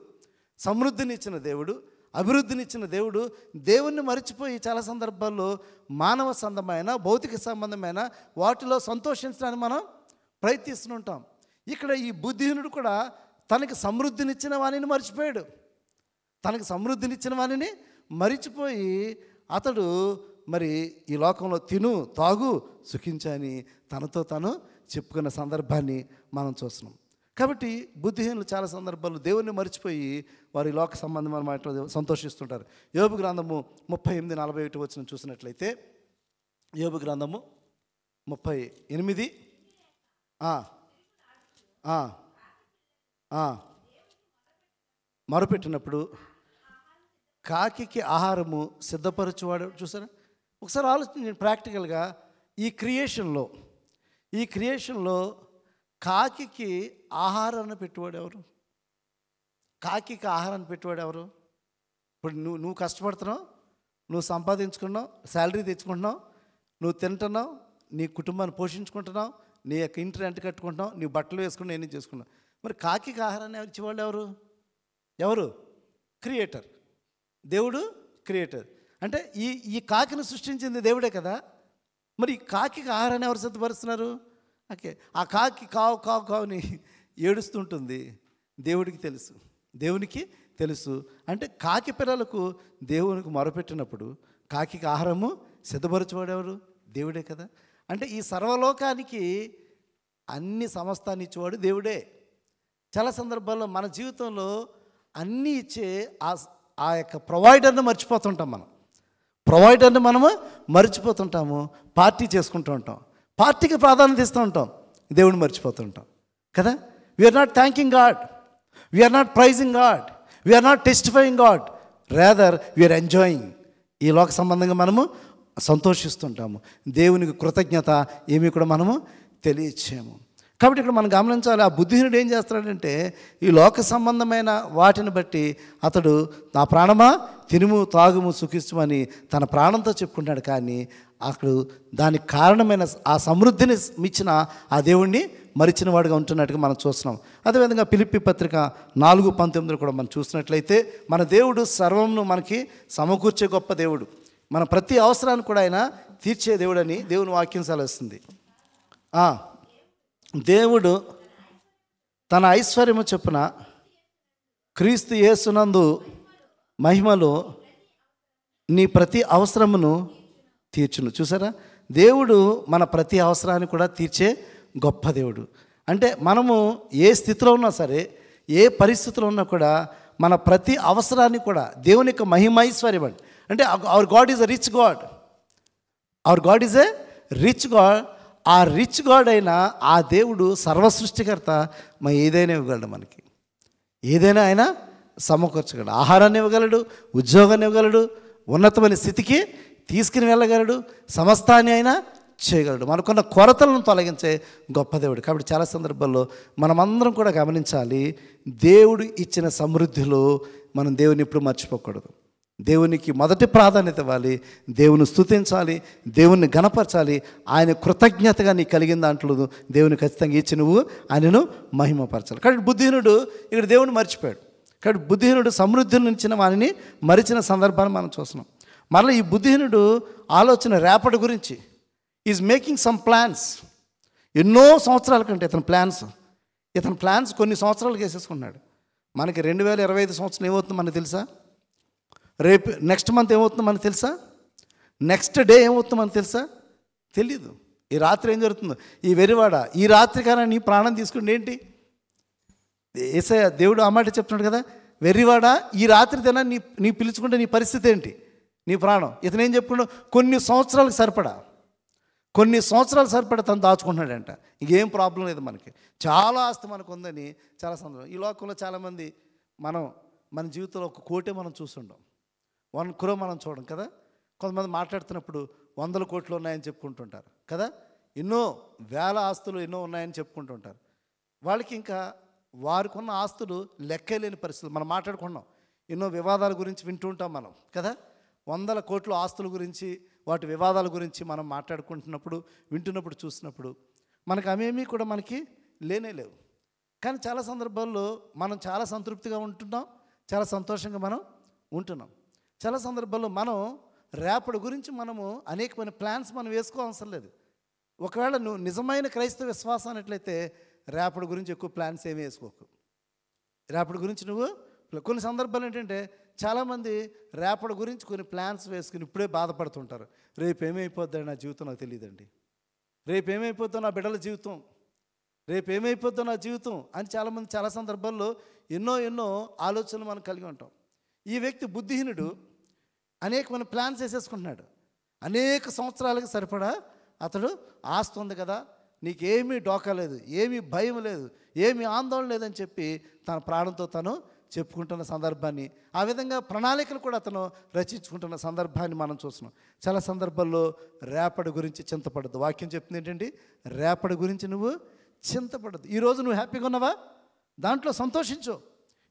సమృద్ధిని ఇచ్చిన దేవుడు, అభివృద్ధినిచ్చిన దేవుడు దేవుణ్ణి మరిచిపోయి చాలా సందర్భాల్లో మానవ సంబంధమైన భౌతిక సంబంధమైన వాటిలో సంతోషించడానికి మనం ప్రయత్నిస్తుంటాం. ఇక్కడ ఈ బుద్ధిహీనుడు కూడా తనకి సమృద్ధినిచ్చిన వాణిని మర్చిపోయాడు. తనకి సమృద్ధినిచ్చిన వాణిని మరిచిపోయి అతడు మరి ఈ లోకంలో తిను తాగు సుఖించని తనతో తాను చెప్పుకున్న సందర్భాన్ని మనం చూస్తున్నాం. కాబట్టి బుద్ధిహీనులు చాలా సందర్భాల్లో దేవుణ్ణి మర్చిపోయి వారి లోక సంబంధమైన మాటలు సంతోషిస్తుంటారు. యోబు గ్రంథము 38:41 వచ్చిన చూసినట్లయితే, యోబు గ్రంథము 38 మొరపెట్టినప్పుడు కాకికి ఆహారము సిద్ధపరచువాడు. చూసారా, ఒకసారి ఆలోచించండి ప్రాక్టికల్గా. ఈ క్రియేషన్లో కాకికి ఆహారాన్ని పెట్టువాడు ఎవరు? కాకికి ఆహారాన్ని పెట్టువాడు ఎవరు? ఇప్పుడు నువ్వు కష్టపడుతున్నావు, నువ్వు సంపాదించుకున్నావు, శాలరీ తెచ్చుకుంటున్నావు, నువ్వు తింటున్నావు, నీ కుటుంబాన్ని పోషించుకుంటున్నావు, నీ యొక్క ఇంటి రెంట్ కట్టుకుంటున్నావు, నీ బట్టలు వేసుకుని నేను చేసుకున్నావు. మరి కాకికి ఆహారాన్ని ఇచ్చేవాళ్ళు ఎవరు? క్రియేటర్. దేవుడు క్రియేటర్. అంటే ఈ కాకిని సృష్టించింది దేవుడే కదా. మరి ఈ కాకికి ఆహారాన్ని ఎవరు సిద్ధపరుస్తున్నారు? ఓకే, ఆ కాకి కావు కావు కావుని ఏడుస్తుంటుంది. దేవునికి తెలుసు. అంటే కాకి పిల్లలకు దేవునికి మొరపెట్టినప్పుడు కాకి ఆహారము సిద్ధపరచువాడు ఎవరు? దేవుడే కదా. అంటే ఈ సర్వలోకానికి అన్ని సమస్తాన్ని ఇచ్చేవాడు దేవుడే. చాలా సందర్భాల్లో మన జీవితంలో అన్నీ ఇచ్చే ఆ యొక్క ప్రొవైడర్ని మనము మర్చిపోతుంటాము. పార్టీ చేసుకుంటూ ఉంటాం, పార్టీకి ప్రాధాన్యత ఇస్తూ ఉంటాం, దేవుడిని మర్చిపోతుంటాం కదా. We are not thanking God, we are not praising God, we are not testifying God, rather we are enjoying. ఈ లోక సంబంధంగా మనము సంతోషిస్తుంటాము. దేవునికి కృతజ్ఞత ఏమీ కూడా మనము తెలియచేయము. కాబట్టి ఇక్కడ మనం గమనించాలి, ఆ బుద్ధిహీనుడు ఏం చేస్తాడంటే ఈ లోక సంబంధమైన వాటిని బట్టి అతడు నా ప్రాణమా తినుము తాగుము సుఖించమని తన ప్రాణంతో చెప్పుకుంటాడు. కానీ అక్కడ దానికి కారణమైన ఆ సమృద్ధిని మిచ్చిన ఆ దేవుణ్ణి మరిచిన వాడుగా ఉంటున్నట్టుగా మనం చూస్తున్నాం. అదేవిధంగా ఫిలిప్పీ పత్రిక 4:19 కూడా మనం చూసినట్లయితే మన దేవుడు సర్వమును మనకి సమకూర్చే గొప్ప దేవుడు, మన ప్రతి అవసరాన్ని కూడా ఆయన తీర్చే దేవుడని దేవుని వాక్యం సెలవిస్తుంది. దేవుడు తన ఐశ్వర్యము చొప్పున క్రీస్తు యేసునందు మహిమలో నీ ప్రతి అవసరమును తీర్చును. చూసారా, దేవుడు మన ప్రతి అవసరాన్ని కూడా తీర్చే గొప్ప దేవుడు. అంటే మనము ఏ స్థితిలో ఉన్నా సరే, ఏ పరిస్థితిలో ఉన్నా కూడా మన ప్రతి అవసరాన్ని కూడా దేవుని యొక్క మహిమైశ్వర్యం అంటే hour God is a rich God. ఆ రిచ్ గాడ్ అయిన ఆ దేవుడు సర్వసృష్టికర్త. ఏదైనా ఇవ్వగలడు, మనకి ఏదైనా ఆయన సమకూర్చగలడు. ఆహారాన్ని ఇవ్వగలడు, ఉద్యోగాన్ని ఇవ్వగలడు, ఉన్నతమైన స్థితికి తీసుకుని వెళ్ళగలడు, సమస్తాన్ని ఆయన చేయగలడు. మనకున్న కొరతలను తొలగించే గొప్ప దేవుడు. కాబట్టి చాలా సందర్భాల్లో మనమందరం కూడా గమనించాలి, దేవుడు ఇచ్చిన సమృద్ధిలో మనం దేవుని ఎప్పుడు మర్చిపోకూడదు. దేవునికి మొదటి ప్రాధాన్యత ఇవ్వాలి, దేవుని స్తుతించాలి, దేవుని గణపరచాలి. ఆయన కృతజ్ఞతగా నీకు కలిగిన దాంట్లో దేవుని ఖచ్చితంగా ఇచ్చి నువ్వు ఆయనను మహిమపరచాలి. కాబట్టి బుద్ధిహీనుడు ఇక్కడ దేవుని మర్చిపోయాడు. కాబట్టి బుద్ధిహీనుడు సమృద్ధిని ఇచ్చిన వారిని మరిచిన సందర్భాన్ని మనం చూస్తున్నాం. మరలా ఈ బుద్ధిహీనుడు ఆలోచన రేపటి గురించి ఈజ్ మేకింగ్ సమ్ ప్లాన్స్. ఎన్నో సంవత్సరాల కంటే ఇతని ప్లాన్స్ కొన్ని సంవత్సరాలకు వేసేసుకున్నాడు. మనకి 2025 సంవత్సరం ఏమవుతుందో మనకు తెలుసా? రేపు నెక్స్ట్ మంత్ ఏమవుతుందో మనకు తెలుసా? నెక్స్ట్ డే ఏమవుతుందో మనకు తెలుసా? తెలీదు. ఈ రాత్రి ఏం జరుగుతుందో, ఈ వెరివాడ ఈ రాత్రి కన్నా నీ ప్రాణం తీసుకుంటే ఏంటి? యేసయ్య దేవుడు ఆ మాట చెప్తున్నాడు కదా, వెర్రివాడ ఈ రాత్రి తిన నీ పిలుచుకుంటే నీ పరిస్థితి ఏంటి? నీ ప్రాణం. ఇతను ఏం చెప్పుకున్నాడు? కొన్ని సంవత్సరాలు సరిపడా తను దాచుకుంటున్నాడంట. ఇంకేం ప్రాబ్లం లేదు, మనకి చాలా ఆస్తి మనకు ఉందని చాలా సందర్భం. ఈ లోకంలో చాలామంది మన జీవితంలో 1 కోటే మనం చూస్తుంటాం, 1 crore మనం చూడం కదా. కొంతమంది మాట్లాడుతున్నప్పుడు 100 కోట్లు ఉన్నాయని చెప్పుకుంటుంటారు కదా, ఎన్నో వేల ఆస్తులు ఎన్నో ఉన్నాయని చెప్పుకుంటుంటారు. వాళ్ళకి ఇంకా వారికి ఉన్న ఆస్తులు లెక్కలేని పరిస్థితులు. మనం మాట్లాడుకున్నాం, ఎన్నో వివాదాల గురించి వింటూ ఉంటాం మనం కదా. 100 కోట్ల ఆస్తుల గురించి, వాటి వివాదాల గురించి మనం మాట్లాడుకుంటున్నప్పుడు, వింటున్నప్పుడు, చూసినప్పుడు మనకు అవేమీ కూడా మనకి లేవు. కానీ చాలా సందర్భాల్లో మనం చాలా సంతృప్తిగా ఉంటున్నాం, చాలా సంతోషంగా మనం ఉంటున్నాం. చాలా సందర్భాల్లో మనం రేపటి గురించి మనము అనేకమైన ప్లాన్స్ మనం వేసుకోవసరం లేదు. ఒకవేళ నువ్వు నిజమైన క్రైస్తవ విశ్వాసం అన్నట్లయితే రేపటి గురించి ఎక్కువ ప్లాన్స్ ఏమీ వేసుకోకు. రేపటి గురించి నువ్వు కొన్ని సందర్భాలు ఏంటంటే చాలామంది రేపటి గురించి కొన్ని ప్లాన్స్ వేసుకుని ఇప్పుడే బాధపడుతుంటారు. రేపు ఏమైపోద్దో నా జీవితం నాకు తెలియదండి, రేపు ఏమైపోద్దో నా బిడ్డల జీవితం, రేపు ఏమైపోద్దో నా జీవితం అని చాలామంది చాలా సందర్భాల్లో ఎన్నో ఆలోచనలు మనం కలిగి ఉంటాం. ఈ వ్యక్తి బుద్ధిహీనుడు అనేకమైన ప్లాన్స్ వేసేసుకుంటున్నాడు. అనేక సంవత్సరాలకు సరిపడా అతడు ఆస్తి ఉంది కదా, నీకేమీ డోకా లేదు, ఏమీ భయం లేదు, ఏమీ ఆందోళన లేదని చెప్పి తన ప్రాణంతో తను చెప్పుకుంటున్న సందర్భాన్ని, ఆ విధంగా ప్రణాళికలు కూడా అతను రచించుకుంటున్న సందర్భాన్ని మనం చూస్తున్నాం. చాలా సందర్భాల్లో రేపటి గురించి చింతపడద్దు. వాక్యం చెప్తుంది ఏంటంటే రేపటి గురించి నువ్వు చింతపడద్దు. ఈరోజు నువ్వు హ్యాపీగా ఉన్నావా, దాంట్లో సంతోషించు.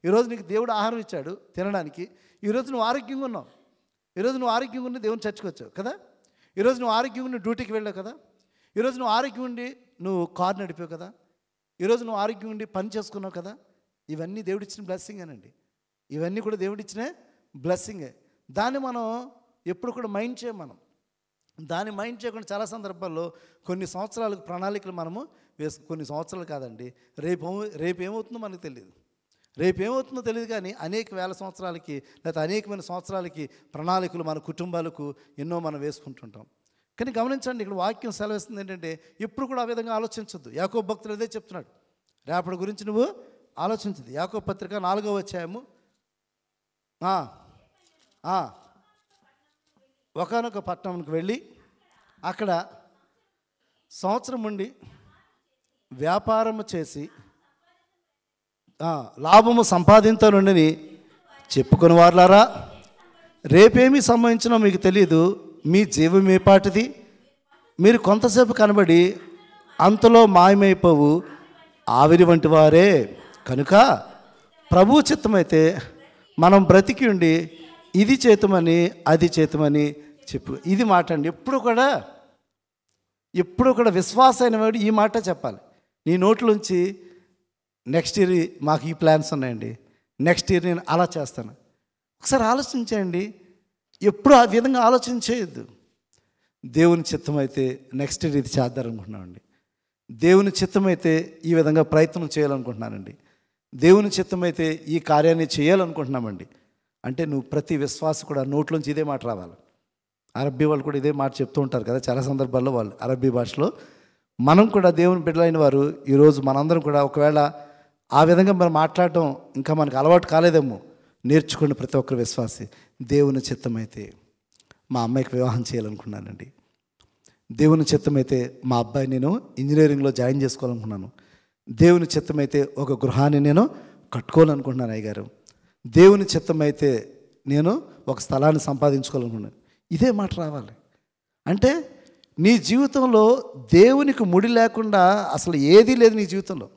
ఈరోజు నీకు దేవుడు ఆహారం ఇచ్చాడు తినడానికి, ఈరోజు నువ్వు ఆరోగ్యంగా ఉన్నావు, ఈరోజు నువ్వు ఆరోగ్యంగా ఉండి దేవుని చర్చకొచ్చావు కదా, ఈరోజు నువ్వు ఆరోగ్యంగా ఉండి డ్యూటీకి వెళ్ళావు కదా, ఈరోజు నువ్వు ఆరోగ్యం ఉండి నువ్వు కారు నడిపావు కదా, ఈరోజు నువ్వు ఆరోగ్యం ఉండి పని చేసుకున్నావు కదా. ఇవన్నీ దేవుడిచ్చిన బ్లెస్సింగేనండి. ఇవన్నీ కూడా దేవుడిచ్చిన బ్లెస్సింగే. దాన్ని మనం ఎప్పుడు కూడా మైండ్ చేయం. మనం దాన్ని మైండ్ చేయకుండా చాలా సందర్భాల్లో కొన్ని సంవత్సరాలకు ప్రణాళికలు మనము కొన్ని సంవత్సరాలు కాదండి, రేపు ఏమవుతుందో మనకు తెలియదు, రేపు ఏమవుతుందో తెలియదు. కానీ అనేక వేల సంవత్సరాలకి లేకపోతే అనేకమైన సంవత్సరాలకి ప్రణాళికలు మన కుటుంబాలకు ఎన్నో మనం వేసుకుంటుంటాం. కానీ గమనించండి, ఇక్కడ వాక్యం సెలవిస్తుంది ఏంటంటే ఎప్పుడు కూడా ఆ విధంగా ఆలోచించొద్దు. యాకోబు భక్తుడు అదే చెప్తున్నాడు, రేపటి గురించి నువ్వు ఆలోచించదు. యాకోబు పత్రిక 4వ అధ్యాయము ఒకానొక పట్టణంకి వెళ్ళి అక్కడ సంవత్సరం ఉండి వ్యాపారము చేసి లాభము సంపాదించనుండని చెప్పుకొని వారులారా, రేపేమీ సంభవించినో మీకు తెలియదు, మీ జీవం ఏ పాటిది, మీరు కొంతసేపు కనబడి అంతలో మాయమైపోవు ఆవిరి వంటి వారే. కనుక ప్రభువు చిత్తమైతే మనం బ్రతికి ఉండి ఇది చేతమని అది చేతమని చెప్పు. ఇది మాట అండి. ఎప్పుడు కూడా విశ్వాసమైన వాడు ఈ మాట చెప్పాలి. నీ నోట్లోంచి నెక్స్ట్ ఇయర్ మాకు ఈ ప్లాన్స్ ఉన్నాయండి, నెక్స్ట్ ఇయర్ నేను అలా చేస్తాను. ఒకసారి ఆలోచించండి. ఎప్పుడు ఆ విధంగా ఆలోచించేయద్దు. దేవుని చిత్తమైతే నెక్స్ట్ ఇయర్ ఇది చేద్దారనుకుంటున్నామండి, దేవుని చిత్తమైతే ఈ విధంగా ప్రయత్నం చేయాలనుకుంటున్నానండి, దేవుని చిత్తమైతే ఈ కార్యాన్ని చేయాలనుకుంటున్నామండి అంటే నువ్వు ప్రతి విశ్వాసం కూడా నోట్లోంచి ఇదే మాట రావాలి. అరబ్బీ వాళ్ళు కూడా ఇదే మాట చెప్తూ ఉంటారు కదా చాలా సందర్భాల్లో, వాళ్ళు అరబ్బీ భాషలో. మనం కూడా దేవుని బిడ్డలైన వారు ఈరోజు మనందరం కూడా ఒకవేళ ఆ విధంగా మనం మాట్లాడటం ఇంకా మనకు అలవాటు కాలేదేమో, నేర్చుకుని ప్రతి ఒక్కరు విశ్వాసి దేవుని చిత్తమైతే మా అమ్మాయికి వివాహం చేయాలనుకున్నానండి, దేవుని చిత్తమైతే మా అబ్బాయి నేను ఇంజనీరింగ్లో జాయిన్ చేసుకోవాలనుకున్నాను, దేవుని చిత్తమైతే ఒక గృహాన్ని నేను కట్టుకోవాలనుకుంటున్నాను అయ్యగారు, దేవుని చిత్తమైతే నేను ఒక స్థలాన్ని సంపాదించుకోవాలనుకున్నాను. ఇదే మాట రావాలి. అంటే నీ జీవితంలో దేవునికి ముడి లేకుండా అసలు ఏదీ లేదు నీ జీవితంలో.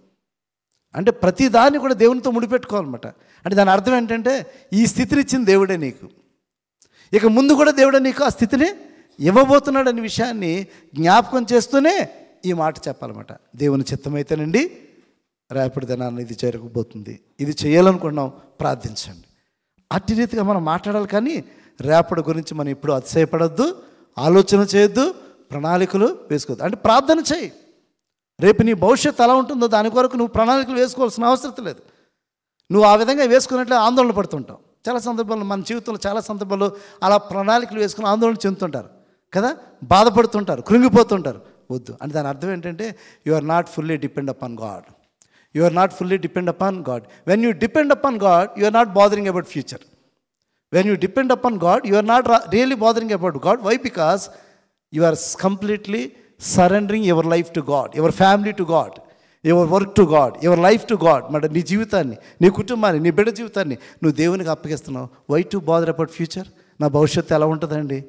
అంటే ప్రతి దాన్ని కూడా దేవునితో ముడిపెట్టుకోవాలన్నమాట. అంటే దాని అర్థం ఏంటంటే ఈ స్థితిని ఇచ్చిన దేవుడే నీకు, ఇక ముందు కూడా దేవుడే నీకు ఆ స్థితిని ఇవ్వబోతున్నాడు అనే విషయాన్ని జ్ఞాపకం చేస్తూనే ఈ మాట చెప్పాలన్నమాట. దేవుని చిత్తమైతేనండి రేపటి దినాన్ని ఇది జరగబోతుంది, ఇది చేయాలనుకున్నాం, ప్రార్థించండి. అట్టి రీతిగా మనం మాట్లాడాలి. కానీ రేపటి గురించి మనం ఇప్పుడు అతిశయపడద్దు, ఆలోచన చేయొద్దు, ప్రణాళికలు వేసుకోవద్దు. అంటే ప్రార్థన చేయి. రేపు నీ భవిష్యత్తు ఎలా ఉంటుందో దాని కొరకు నువ్వు ప్రణాళికలు వేసుకోవాల్సిన అవసరం లేదు. నువ్వు ఆ విధంగా వేసుకున్నట్లే ఆందోళన పడుతుంటావు. చాలా సందర్భాల్లో మన జీవితంలో చాలా సందర్భాల్లో అలా ప్రణాళికలు వేసుకుని ఆందోళన చెందుతుంటారు కదా, బాధపడుతుంటారు, కృంగిపోతుంటారు. వద్దు. అంటే దాని అర్థం ఏంటంటే you are not fully depend upon God. You are not fully depend upon God. When you depend upon God you are not bothering about future. When you depend upon God you are not really bothering about God. Why? Because you are completely surrendering your life to God, your family to God, your work to God, your life to God. మరి నీ జీవితాన్ని, నీ కుటుంబాన్ని, నీ బిడ్డ జీవితాన్ని నువ్వు దేవునికి అప్పగిస్తున్నావు. Why to bother about future? నా భవిష్యత్తు ఎలా ఉంటుందండి,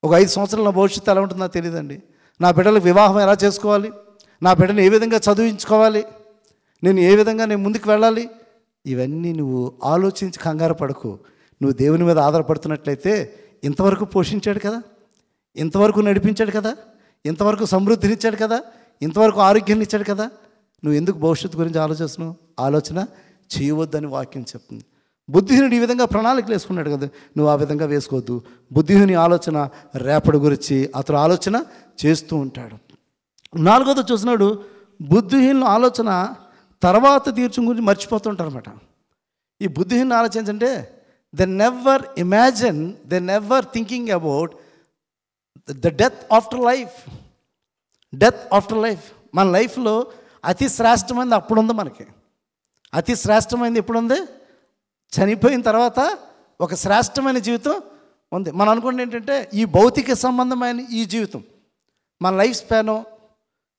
ఒక 5 సంవత్సరాలు నా భవిష్యత్తు ఎలా ఉంటుందో తెలియదండి, నా బిడ్డలకు వివాహం ఎలా చేసుకోవాలి, నా బిడ్డను ఏ విధంగా చదివించుకోవాలి, నేను ఏ విధంగా నేను ముందుకు వెళ్ళాలి, ఇవన్నీ నువ్వు ఆలోచించి కంగారు పడకు. నువ్వు దేవుని మీద ఆధారపడుతున్నట్లయితే ఇంతవరకు పోషించాడు కదా, ఇంతవరకు నడిపించాడు కదా, ఇంతవరకు సమృద్ధినిచ్చాడు కదా, ఇంతవరకు ఆరోగ్యాన్ని ఇచ్చాడు కదా, నువ్వు ఎందుకు భవిష్యత్తు గురించి ఆలోచిస్తున్నావు? ఆలోచన చేయవద్దని వాక్యం చెప్తుంది. బుద్ధిహీనుడు ఈ విధంగా ప్రణాళికలు వేసుకున్నాడు కదా, నువ్వు ఆ విధంగా వేసుకోవద్దు. బుద్ధిహీనుని ఆలోచన రేపటి గురించి అతడు ఆలోచన చేస్తూ ఉంటాడు. 4వది చూసినాడు, బుద్ధిహీనుల ఆలోచన తర్వాత తీర్చు గురించి మర్చిపోతుంటారు అనమాట. ఈ బుద్ధిహీన ఆలోచన అంటే they never imagine, they never thinking about the death after life. Death after life మన లైఫ్లో అతి శ్రేష్టమైనది అప్పుడుంది. మనకి అతి శ్రేష్టమైనది ఎప్పుడుంది? చనిపోయిన తర్వాత ఒక శ్రేష్టమైన జీవితం ఉంది. మనం అనుకోండి ఏంటంటే ఈ భౌతిక సంబంధమైన ఈ జీవితం, మన లైఫ్ స్పాను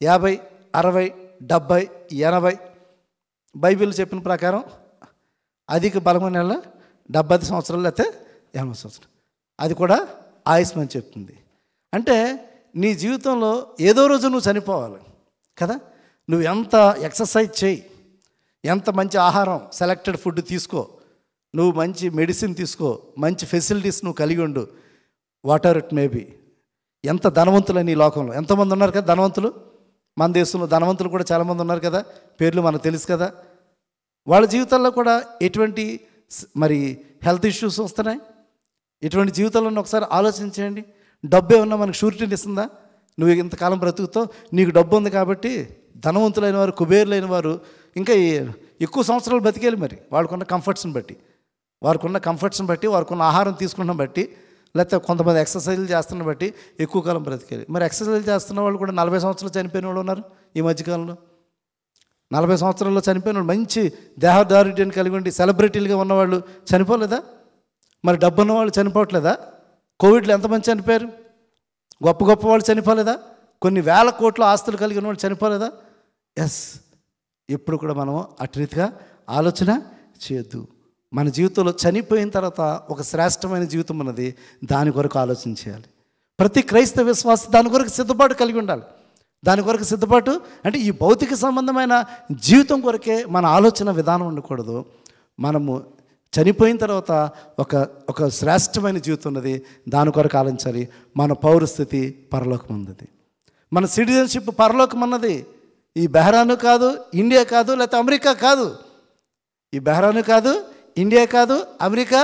50, 60, 70, 80. బైబిల్ చెప్పిన ప్రకారం అధిక బలమైన నెల 70 సంవత్సరాలు లేకపోతే 80 సంవత్సరాలు, అది కూడా ఆయుష్మని చెప్తుంది. అంటే నీ జీవితంలో ఏదో రోజు నువ్వు చనిపోవాలి కదా. నువ్వు ఎంత ఎక్సర్సైజ్ చేయి, ఎంత మంచి ఆహారం సెలెక్టెడ్ ఫుడ్ తీసుకో, నువ్వు మంచి మెడిసిన్ తీసుకో, మంచి ఫెసిలిటీస్ నువ్వు కలిగి ఉండు, whatever it may be. ఎంత ధనవంతులని ఈ లోకంలో ఎంతోమంది ఉన్నారు కదా ధనవంతులు. మన దేశంలో ధనవంతులు కూడా చాలామంది ఉన్నారు కదా, పేర్లు మనకు తెలుసు కదా. వాళ్ళ జీవితాల్లో కూడా ఎటువంటి మరి హెల్త్ ఇష్యూస్ వస్తున్నాయి. ఇటువంటి జీవితాలను ఒకసారి ఆలోచించండి. డబ్బు ఏమన్నా మనకు షూరిటీని ఇస్తుందా? నువ్వు ఇంతకాలం బ్రతుకుతావు, నీకు డబ్బు ఉంది కాబట్టి ధనవంతులైన వారు, కుబేరులైన వారు ఇంకా ఎక్కువ సంవత్సరాలు బతికేయాలి. మరి వాడుకున్న కంఫర్ట్స్ని బట్టి, వారికున్న ఆహారం తీసుకున్న బట్టి, లేకపోతే కొంతమంది ఎక్సర్సైజులు చేస్తున్న బట్టి ఎక్కువ కాలం బ్రతికేయాలి. మరి ఎక్సర్సైజులు చేస్తున్న వాళ్ళు కూడా 40 సంవత్సరాలు చనిపోయిన వాళ్ళు ఉన్నారు ఈ మధ్యకాలంలో. 40 సంవత్సరాల్లో చనిపోయిన వాళ్ళు, మంచి దేహదారుఢ్యాన్ని కలిగి ఉండి సెలబ్రిటీలుగా ఉన్నవాళ్ళు చనిపోలేదా? మరి డబ్బు ఉన్న వాళ్ళు చనిపోవట్లేదా? కోవిడ్లో ఎంతమంది చనిపోయారు? గొప్ప గొప్ప వాళ్ళు చనిపోలేదా? కొన్ని వేల కోట్ల ఆస్తులు కలిగిన వాళ్ళు చనిపోలేదా? ఎస్. ఎప్పుడు కూడా మనం అటు రీతిగా ఆలోచన చేయొద్దు. మన జీవితంలో చనిపోయిన తర్వాత ఒక శ్రేష్టమైన జీవితం ఉన్నది, దాని కొరకు ఆలోచన చేయాలి. ప్రతి క్రైస్తవ విశ్వాసం దాని కొరకు సిద్ధపాటు కలిగి ఉండాలి. దాని కొరకు సిద్ధపాటు అంటే ఈ భౌతిక సంబంధమైన జీవితం కొరకే మన ఆలోచన విధానం ఉండకూడదు. మనము చనిపోయిన తర్వాత ఒక శ్రేష్టమైన జీవితం ఉన్నది, దాని కొరకు ఆలోచించాలి. మన పౌరస్థితి పరలోకం ఉన్నది, మన సిటిజన్షిప్ పరలోకం అన్నది. ఈ బెహ్రాను కాదు, ఇండియా కాదు, లేకపోతే అమెరికా కాదు. ఈ బెహ్రాను కాదు, ఇండియా కాదు, అమెరికా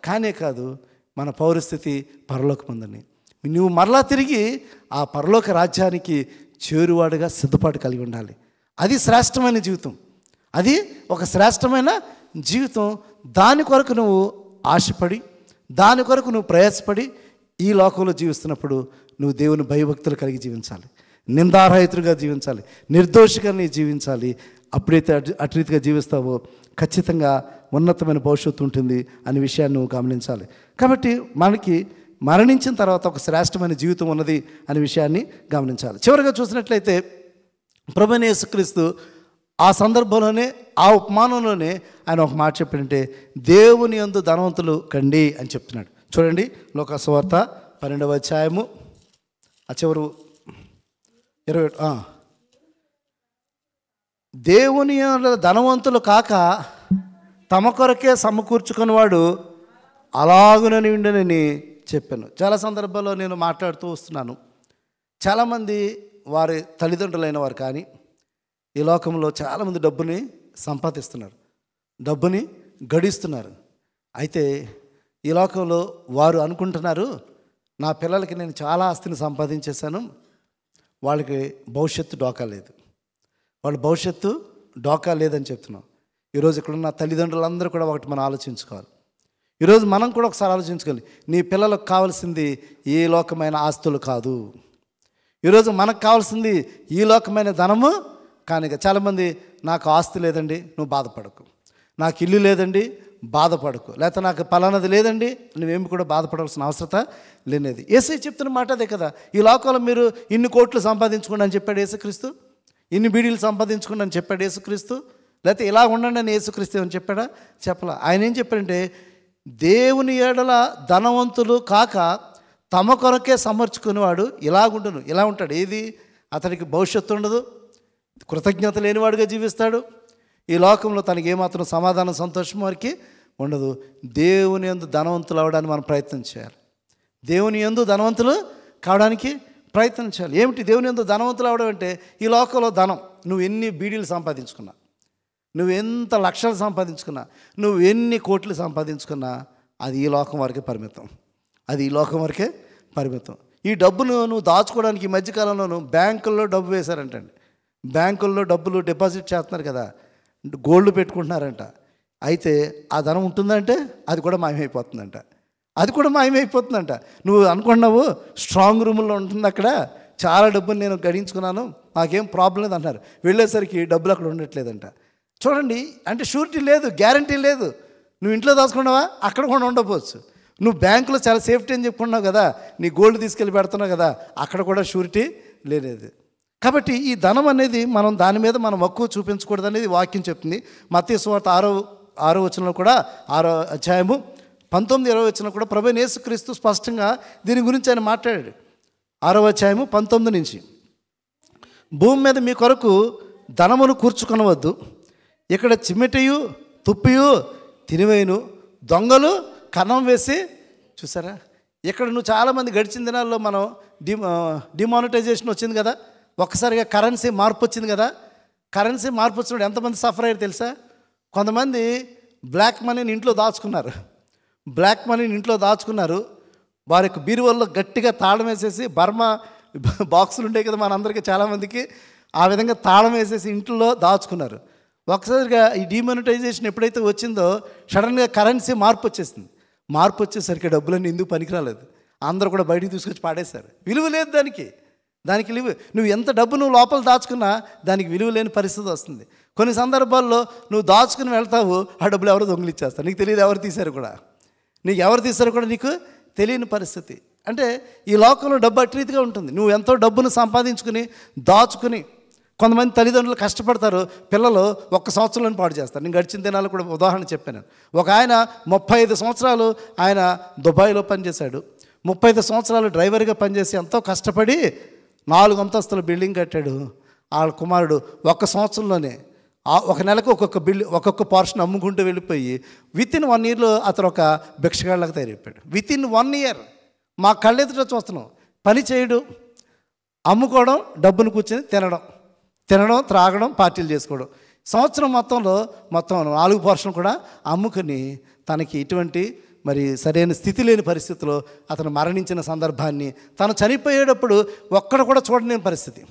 కానే కాదు. మన పౌరస్థితి పరలోకం ఉందని నువ్వు మరలా తిరిగి ఆ పరలోక రాజ్యానికి చేరువాడుగా సిద్ధపాటు కలిగి ఉండాలి. అది శ్రేష్టమైన జీవితం, అది ఒక శ్రేష్టమైన జీవితం. దాని కొరకు నువ్వు ఆశపడి, దాని కొరకు నువ్వు ప్రయాసపడి ఈ లోకంలో జీవిస్తున్నప్పుడు నువ్వు దేవుని భయభక్తులు కలిగి జీవించాలి, నిందారహితుడిగా జీవించాలి, నిర్దోషిగా నీ జీవించాలి. అప్పుడైతే అటు రీతిగా జీవిస్తావో ఖచ్చితంగా ఉన్నతమైన భవిష్యత్తు ఉంటుంది అనే విషయాన్ని నువ్వు గమనించాలి. కాబట్టి మనకి మరణించిన తర్వాత ఒక శ్రేష్టమైన జీవితం ఉన్నది అనే విషయాన్ని గమనించాలి. చివరిగా చూసినట్లయితే ప్రభువైన యేసుక్రీస్తు ఆ సందర్భంలోనే, ఆ ఉపమానంలోనే ఆయన ఒక మాట చెప్పాడంటే, దేవుని యందు ధనవంతులు కండి అని చెప్తున్నాడు. చూడండి, లోకా సువార్త 12వ అధ్యాయము ఆ చివరు 20. దేవుని ధనవంతులు కాక తమ కొరకే సమకూర్చుకునేవాడు అలాగునని ఉండనని చెప్పాను. చాలా సందర్భాల్లో నేను మాట్లాడుతూ వస్తున్నాను. చాలామంది వారి తల్లిదండ్రులైన వారు కానీ ఈ లోకంలో చాలామంది డబ్బుని సంపాదిస్తున్నారు, డబ్బుని గడిస్తున్నారు. అయితే ఈ లోకంలో వారు అనుకుంటున్నారు, నా పిల్లలకి నేను చాలా ఆస్తిని సంపాదించేశాను, వాళ్ళకి భవిష్యత్తు డోకా లేదు, వాళ్ళ భవిష్యత్తు డోకా లేదని చెప్తున్నాం. ఈరోజు ఇక్కడున్న తల్లిదండ్రులందరూ కూడా ఒకటి మనం ఆలోచించుకోవాలి. ఈరోజు మనం కూడా ఒకసారి ఆలోచించుకోవాలి. నీ పిల్లలకు కావాల్సింది ఏ లోకమైన ఆస్తులు కాదు. ఈరోజు మనకు కావాల్సింది ఈ లోకమైన ధనము కానిక. చాలామంది, నాకు ఆస్తి లేదండి, నువ్వు బాధపడకు, నాకు ఇల్లు లేదండి, బాధపడకు, లేకపోతే నాకు పలానది లేదండి, నువ్వేమి కూడా బాధపడాల్సిన అవసరత లేనిది. యేసయ్య చెప్తున్న మాట అదే కదా. ఈ లోకంలో మీరు ఇన్ని కోట్లు సంపాదించుకోండి అని చెప్పాడు యేసుక్రీస్తు, ఇన్ని బీడీలు సంపాదించుకోండి అని చెప్పాడు యేసుక్రీస్తు, లేకపోతే ఇలా ఉండండి అని యేసుక్రీస్తు ఏమని చెప్పాడా? చెప్పలా. ఆయన ఏం చెప్పాడంటే, దేవుని ఎడల ధనవంతులు కాక తమ కొరకే సమర్చుకునేవాడు ఇలాగుండును. ఇలా ఉంటాడు. ఏది? అతనికి భవిష్యత్తు ఉండదు, కృతజ్ఞత లేనివాడుగా జీవిస్తాడు. ఈ లోకంలో తనకి ఏమాత్రం సమాధానం, సంతోషం వారికి ఉండదు. దేవుని యందు ధనవంతులు అవడానికి మనం ప్రయత్నం చేయాలి. దేవుని యందు ధనవంతులు కావడానికి ప్రయత్నం చేయాలి. ఏమిటి దేవుని యందు ధనవంతులు అవడం అంటే, ఈ లోకంలో ధనం, నువ్వు ఎన్ని బీడీలు సంపాదించుకున్నా, నువ్వు ఎంత లక్షలు సంపాదించుకున్నా, నువ్వు ఎన్ని కోట్లు సంపాదించుకున్నా అది ఈ లోకం వరకే పరిమితం. అది ఈ లోకం వరకే పరిమితం. ఈ డబ్బును నువ్వు దాచుకోవడానికి ఈ మధ్యకాలంలోనూ బ్యాంకుల్లో డబ్బు వేశారంటండి. బ్యాంకుల్లో డబ్బులు డిపాజిట్ చేస్తున్నారు కదా, గోల్డ్ పెట్టుకుంటున్నారంట. అయితే ఆ ధనం ఉంటుందంటే అది కూడా మాయమైపోతుందంట. అది కూడా మాయమైపోతుందంట. నువ్వు అనుకున్నావు స్ట్రాంగ్ రూమ్లో ఉంటుంది, అక్కడ చాలా డబ్బుని నేను గడించుకున్నాను, నాకేం ప్రాబ్లం లేదు అంటారు. వెళ్ళేసరికి డబ్బులు అక్కడ ఉండట్లేదంట. చూడండి, అంటే షూరిటీ లేదు, గ్యారంటీ లేదు. నువ్వు ఇంట్లో దాచుకున్నావా, అక్కడ కూడా ఉండకపోవచ్చు. నువ్వు బ్యాంకులో చాలా సేఫ్టీ అని చెప్పుకున్నావు కదా, నీ గోల్డ్ తీసుకెళ్ళి పెడుతున్నావు కదా, అక్కడ కూడా షూరిటీ లేదు. కాబట్టి ఈ ధనం అనేది మనం దాని మీద మనం మక్కువ చూపించకూడదు అనేది వాక్యం చెప్తుంది. మత్తయి సువార్త 6వ వచనంలో కూడా 6వ అధ్యాయము 19-20 వచనంలో కూడా ప్రభువైన యేసుక్రీస్తు స్పష్టంగా దీని గురించి ఆయన మాట్లాడాడు. 6వ అధ్యాయము 19 నుంచి, భూమి మీద మీ కొరకు ధనమును కూర్చుకొనవద్దు, ఇక్కడ చిమ్మెటయు తుప్పియు తినివేయును, దొంగలు కన్నం వేసి. చూసారా, ఇక్కడ నువ్వు చాలామంది గడిచిన దినాల్లో మనం డిమానిటైజేషన్ వచ్చింది కదా, ఒక్కసారిగా కరెన్సీ మార్పు వచ్చింది కదా. కరెన్సీ మార్పు వచ్చినప్పుడు ఎంతమంది సఫర్ అయ్యారు తెలుసా? కొంతమంది బ్లాక్ మనీని ఇంట్లో దాచుకున్నారు. వారి యొక్క బీరువాల్లో గట్టిగా తాళం వేసేసి, బర్మా బాక్సులు ఉంటాయి కదా మనందరికీ చాలామందికి, ఆ విధంగా తాళం వేసేసి ఇంట్లో దాచుకున్నారు. ఒకసారిగా ఈ డిమానిటైజేషన్ ఎప్పుడైతే వచ్చిందో సడన్గా కరెన్సీ మార్పు వచ్చేసింది. మార్పు వచ్చేసరికి డబ్బులన్నీ ఎందుకు పనికిరాలేదు, అందరూ కూడా బయటికి తీసుకొచ్చి పాడేశారు. విలువ లేదు దానికి నువ్వు ఎంత డబ్బు నువ్వు లోపల దాచుకున్నా దానికి విలువ లేని పరిస్థితి వస్తుంది. కొన్ని సందర్భాల్లో నువ్వు దాచుకుని వెళ్తావు, ఆ డబ్బులు ఎవరో దొంగిలిచ్చేస్తారు, నీకు తెలియదు ఎవరు తీశారు కూడా నీకు తెలియని పరిస్థితి. అంటే ఈ లోకంలో డబ్బు అట్రీతిగా ఉంటుంది. నువ్వు ఎంతో డబ్బును సంపాదించుకుని దాచుకుని, కొంతమంది తల్లిదండ్రులు కష్టపడతారు, పిల్లలు 1 సంవత్సరంలో పాడు చేస్తారు. నేను గడిచిన దినాలు కూడా ఉదాహరణ చెప్పాను. ఒక ఆయన 35 సంవత్సరాలు ఆయన దుబాయ్లో పనిచేశాడు. 35 సంవత్సరాలు డ్రైవర్గా పనిచేసి ఎంతో కష్టపడి 4 అంతస్తుల బిల్డింగ్ కట్టాడు. వాళ్ళ కుమారుడు 1 సంవత్సరంలోనే ఒక నెలకు ఒక్కొక్క పోర్షన్ అమ్ముకుంటూ వెళ్ళిపోయి వితిన్ 1 ఇయర్లో అతను ఒక భిక్షగాళ్ళకి తయారైపోయాడు. వితిన్ 1 ఇయర్ మా కళ్ళెదుట చూస్తున్నాం. పని చేయడు, అమ్ముకోవడం, డబ్బును కూర్చొని తినడం, త్రాగడం, పార్టీలు చేసుకోవడం. సంవత్సరం మొత్తం 4 పోర్షన్ కూడా అమ్ముకుని తనకి ఇటువంటి సరైన స్థితి లేని పరిస్థితిలో అతను మరణించిన సందర్భాన్ని, తను చనిపోయేటప్పుడు ఒక్కడు కూడా చూడలేని పరిస్థితి,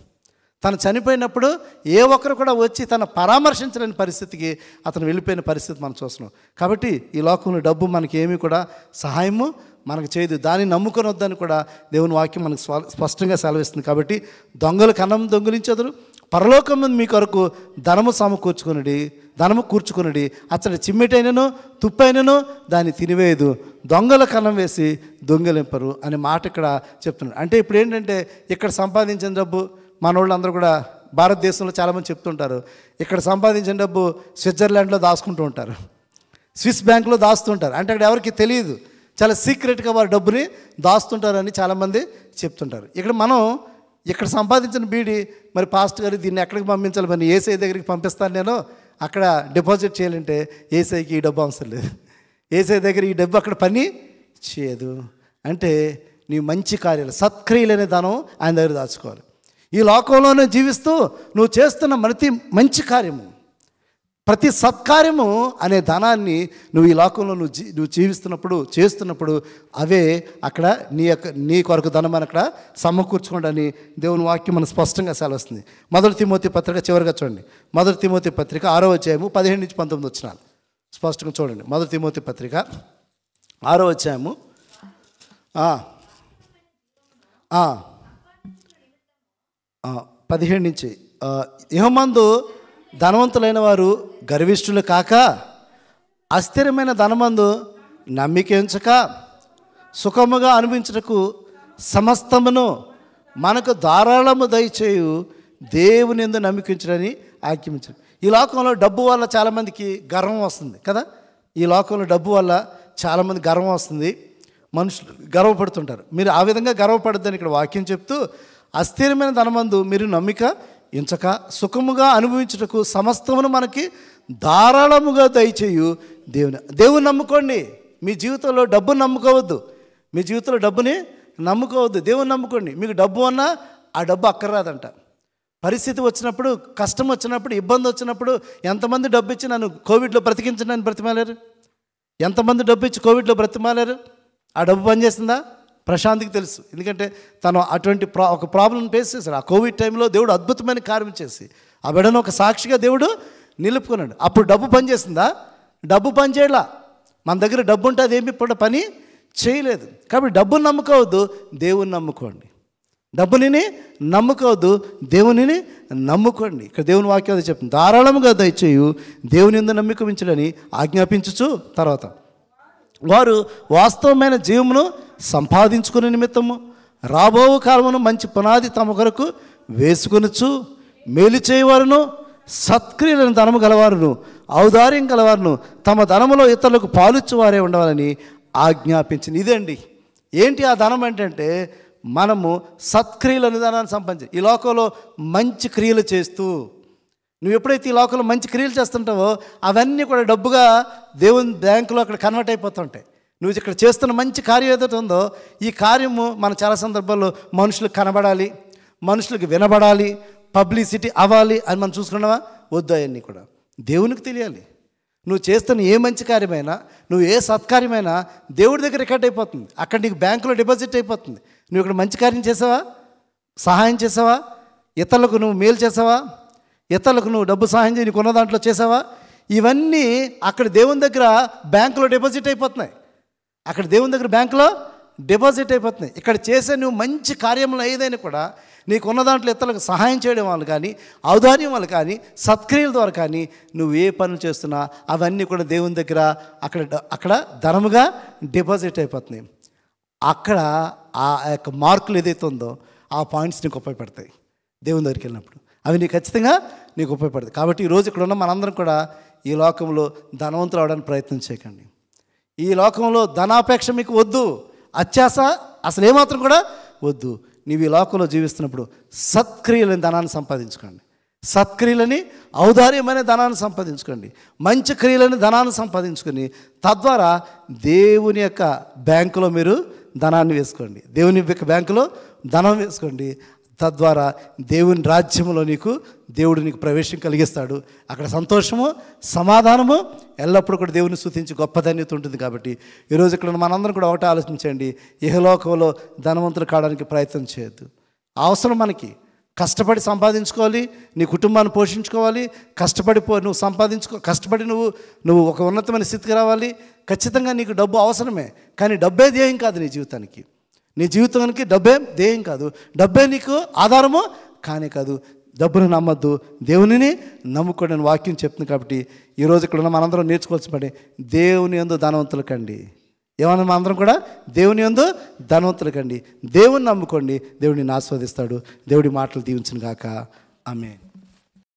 తను చనిపోయినప్పుడు ఏ ఒక్కరు కూడా వచ్చి తను పరామర్శించలేని పరిస్థితికి అతను వెళ్ళిపోయిన పరిస్థితి మనం చూస్తున్నాం. కాబట్టి ఈ లోకంలో డబ్బు మనకి ఏమీ కూడా సహాయము మనకు చేయదు. దాన్ని నమ్ముకొని వద్దని కూడా దేవుని వాక్యం మనకు స్పష్టంగా సెలవిస్తుంది. కాబట్టి దొంగలు కన్నం దొంగిలించెదరు, పరలోకం ముందు మీ కొరకు ధనము కూర్చుకొనుడి, అతడు చిమ్మెటైనను తుప్పైనను దాన్ని తినివేయదు, దొంగల కన్నం వేసి దొంగిలింపరు అనే మాట ఇక్కడ చెప్తున్నాడు. అంటే ఇప్పుడు ఏంటంటే ఇక్కడ సంపాదించిన డబ్బు మన వాళ్ళందరూ కూడా భారతదేశంలో చాలామంది చెప్తుంటారు, ఇక్కడ సంపాదించిన డబ్బు స్విట్జర్లాండ్లో దాచుకుంటూ ఉంటారు, స్విస్ బ్యాంకులో దాస్తుంటారు. అంటే అక్కడ ఎవరికి తెలియదు, చాలా సీక్రెట్గా వారి డబ్బుని దాస్తుంటారని చాలామంది చెప్తుంటారు. ఇక్కడ సంపాదించిన బీడి పాస్టర్ గారు దీన్ని ఎక్కడికి పంపించాలి, ఏసఐ దగ్గరికి పంపిస్తాను, నేను అక్కడ డిపాజిట్ చేయాలంటే ఏసఐకి ఈ డబ్బు అవసరం లేదు, ఏసఐ దగ్గర ఈ డబ్బు అక్కడ పని చేయదు. అంటే నీ మంచి కార్యాలు, సత్క్రియలనే ధనం ఆయన దగ్గర దాచుకోవాలి. ఈ లోకంలోనే జీవిస్తూ నువ్వు చేస్తున్న మంచి కార్యము, ప్రతి సత్కార్యము అనే ధనాన్ని నువ్వు ఈ లోకంలో నువ్వు చేస్తున్నప్పుడు అవే అక్కడ నీ కొరకు ధనం అని అక్కడ సమకూర్చుకోండి దేవుని వాక్యం మనకు స్పష్టంగా సెలవుస్తుంది. 1 తిమోతి పత్రిక చివరిగా చూడండి. 1 తిమోతి పత్రిక 6వ అధ్యాయము 17 నుంచి 19 వచనాలు స్పష్టంగా చూడండి. 1 తిమోతి పత్రిక 6వ అధ్యాయము 17 నుంచి, ఇహమందు ధనవంతులైన వారు గర్విష్ఠులు కాక, అస్థిరమైన ధనమందు నమ్మిక ఉంచక, సుఖముగా అనుభవించుటకు సమస్తమును మనకు ధారాళము దయచేయు దేవుని యందు నమ్మిక ఉంచుడని ఆజ్ఞాపించారు. ఈ లోకంలో డబ్బు వల్ల చాలామందికి గర్వం వస్తుంది కదా. ఈ లోకంలో డబ్బు వల్ల చాలామంది గర్వం వస్తుంది, మనుషులు గర్వపడుతుంటారు. మీరు ఆ విధంగా గర్వపడద్దని ఇక్కడ వాక్యం చెప్తూ, అస్థిరమైన ధనమందు మీరు నమ్మిక ఎంచక సుఖముగా అనుభవించుటకు సమస్తమును మనకి ధారాళముగా దయచేయు దేవుని నమ్ముకోండి. మీ జీవితంలో డబ్బుని నమ్ముకోవద్దు, దేవుని నమ్ముకోండి. మీకు డబ్బు అన్నా ఆ డబ్బు అక్కర్రాదంట. పరిస్థితి వచ్చినప్పుడు, కష్టం వచ్చినప్పుడు, ఇబ్బంది వచ్చినప్పుడు ఎంతమంది డబ్బు ఇచ్చి నన్ను కోవిడ్లో బ్రతికించడానికి బ్రతిమాలారు? ఎంతమంది డబ్బు ఇచ్చి కోవిడ్లో బ్రతిమాలారు? ఆ డబ్బు పనిచేస్తుందా? ప్రశాంత్కి తెలుసు. ఎందుకంటే తను అటువంటి ఒక ప్రాబ్లం ఫేస్ చేశాడు. ఆ కోవిడ్ టైంలో దేవుడు అద్భుతమైన కార్యం చేసి ఆ బిడ్డను ఒక సాక్షిగా దేవుడు నిలుపుకున్నాడు. అప్పుడు డబ్బు పనిచేస్తుందా? డబ్బు పని చేయలా. మన దగ్గర డబ్బు ఉంటే అదేమి ఇప్పుడు పని చేయలేదు. కాబట్టి డబ్బుని నమ్ముకోవద్దు, దేవుని నమ్ముకోండి. డబ్బుని నమ్ముకోవద్దు, దేవునిని నమ్ముకోండి. ఇక్కడ దేవుని వాక్యం అది చెప్తుంది, ధారాళముగా దయచేయు దేవుని యందు నమ్మిక ఉంచుడని ఆజ్ఞాపించుచు, తర్వాత వారు వాస్తవమైన జీవమును సంపాదించుకునే నిమిత్తము రాబో కాలమును మంచి పునాది తమ కొరకు వేసుకొనుచు, మేలు చేయవారును, సత్క్రియలను ధనము గలవారును, ఔదార్యం గలవారును, తమ ధనములో ఇతరులకు పాలిచ్చువారే ఉండవాలని ఆజ్ఞాపించింది. ఇదండి. ఏంటి ఆ ధనం ఏంటంటే మనము సత్క్రియలను ధనాన్ని సంపాదించి ఈ లోకంలో మంచి క్రియలు చేస్తూ, నువ్వు ఎప్పుడైతే ఈ లోకంలో మంచి క్రియలు చేస్తుంటావో అవన్నీ కూడా డబ్బుగా దేవుని బ్యాంకులో అక్కడ కన్వర్ట్ అయిపోతుంటాయి. నువ్వు ఇక్కడ చేస్తున్న మంచి కార్యం ఏదైతే ఉందో ఈ కార్యము మన చాలా సందర్భాల్లో మనుషులకు కనబడాలి, మనుషులకు వినబడాలి, పబ్లిసిటీ అవ్వాలి అని మనం చూసుకున్నావా? వద్దు. అవన్నీ కూడా దేవునికి తెలియాలి. నువ్వు చేస్తున్న ఏ మంచి కార్యమైనా, నువ్వు ఏ సత్కార్యమైనా దేవుడి దగ్గర రికార్డ్ అయిపోతుంది. అక్కడ నీకు బ్యాంకులో డిపాజిట్ అయిపోతుంది. నువ్వు ఇక్కడ మంచి కార్యం చేసావా, సహాయం చేసావా, ఇతరులకు నువ్వు మేలు చేసావా, ఇతరులకు నువ్వు డబ్బు సహాయం చేసి నీకు ఉన్న దాంట్లో చేసావా, ఇవన్నీ అక్కడ దేవుని దగ్గర బ్యాంకులో డిపాజిట్ అయిపోతున్నాయి. అక్కడ దేవుని దగ్గర బ్యాంకులో డిపాజిట్ అయిపోతున్నాయి. ఇక్కడ చేసే నువ్వు మంచి కార్యంలో ఏదైనా కూడా నీకున్న దాంట్లో ఇతరులకు సహాయం చేయడం వల్ల కానీ, ఔదార్యం వల్ల కానీ, సత్క్రియల ద్వారా కానీ నువ్వు ఏ పనులు చేస్తున్నా అవన్నీ కూడా దేవుని దగ్గర అక్కడ ధనముగా డిపాజిట్ అయిపోతున్నాయి. అక్కడ ఆ యొక్క మార్కులు ఏదైతే ఉందో ఆ పాయింట్స్ నీకు ఉపయోగపడతాయి. దేవుని దగ్గరికి వెళ్ళినప్పుడు అవి నీకు ఖచ్చితంగా నీకు ఉపయోగపడతాయి. కాబట్టి ఈరోజు ఇక్కడ ఉన్న మనందరం కూడా ఈ లోకంలో ధనవంతులు అవడానికి ప్రయత్నం చేయకండి. ఈ లోకంలో ధనాపేక్ష మీకు వద్దు, అత్యాస అసలు ఏమాత్రం కూడా వద్దు. నీవు ఈ లోకంలో జీవిస్తున్నప్పుడు సత్క్రియలని ధనాన్ని సంపాదించుకోండి, సత్క్రియలని ఔదార్యమైన ధనాన్ని సంపాదించుకోండి, మంచి క్రియలని ధనాన్ని సంపాదించుకొని తద్వారా దేవుని యొక్క బ్యాంకులో మీరు ధనాన్ని వేసుకోండి, దేవుని యొక్క బ్యాంకులో ధనం వేసుకోండి. తద్వారా దేవుని రాజ్యంలో దేవుడు నీకు ప్రవేశం కలిగిస్తాడు. అక్కడ సంతోషము, సమాధానము, ఎల్లప్పుడూ కూడా దేవుని స్తుతించి గొప్ప ధన్యత ఉంటుంది. కాబట్టి ఈరోజు ఇక్కడ మనందరం కూడా ఒకటే ఆలోచించండి, ఇహలోకంలో ధనవంతులు కావడానికి ప్రయత్నం చేయొద్దు. అవసరం మనకి కష్టపడి సంపాదించుకోవాలి, నీ కుటుంబాన్ని పోషించుకోవాలి, కష్టపడి నువ్వు ఒక ఉన్నతమైన స్థితికి రావాలి. ఖచ్చితంగా నీకు డబ్బు అవసరమే, కానీ డబ్బే ధ్యేయం కాదు నీ జీవితానికి. నీ జీవితానికి డబ్బే ధ్యేయం కాదు, డబ్బే నీకు ఆధారము కానే కాదు. డబ్బును నమ్మద్దు, దేవునిని నమ్ముకోండి అని వాక్యం చెప్తుంది. కాబట్టి ఈరోజు ఇక్కడ ఉన్న మనందరం నేర్చుకోవాల్సిన పని దేవుని యందు ధనవంతులు కండి. ఏమన్నా మనందరం కూడా దేవుని యందు ధనవంతులు కండి, దేవుని నమ్ముకోండి, దేవుడిని ఆస్వాదిస్తాడు. దేవుడి మాటలు దీవించును గాక. ఆమేన్.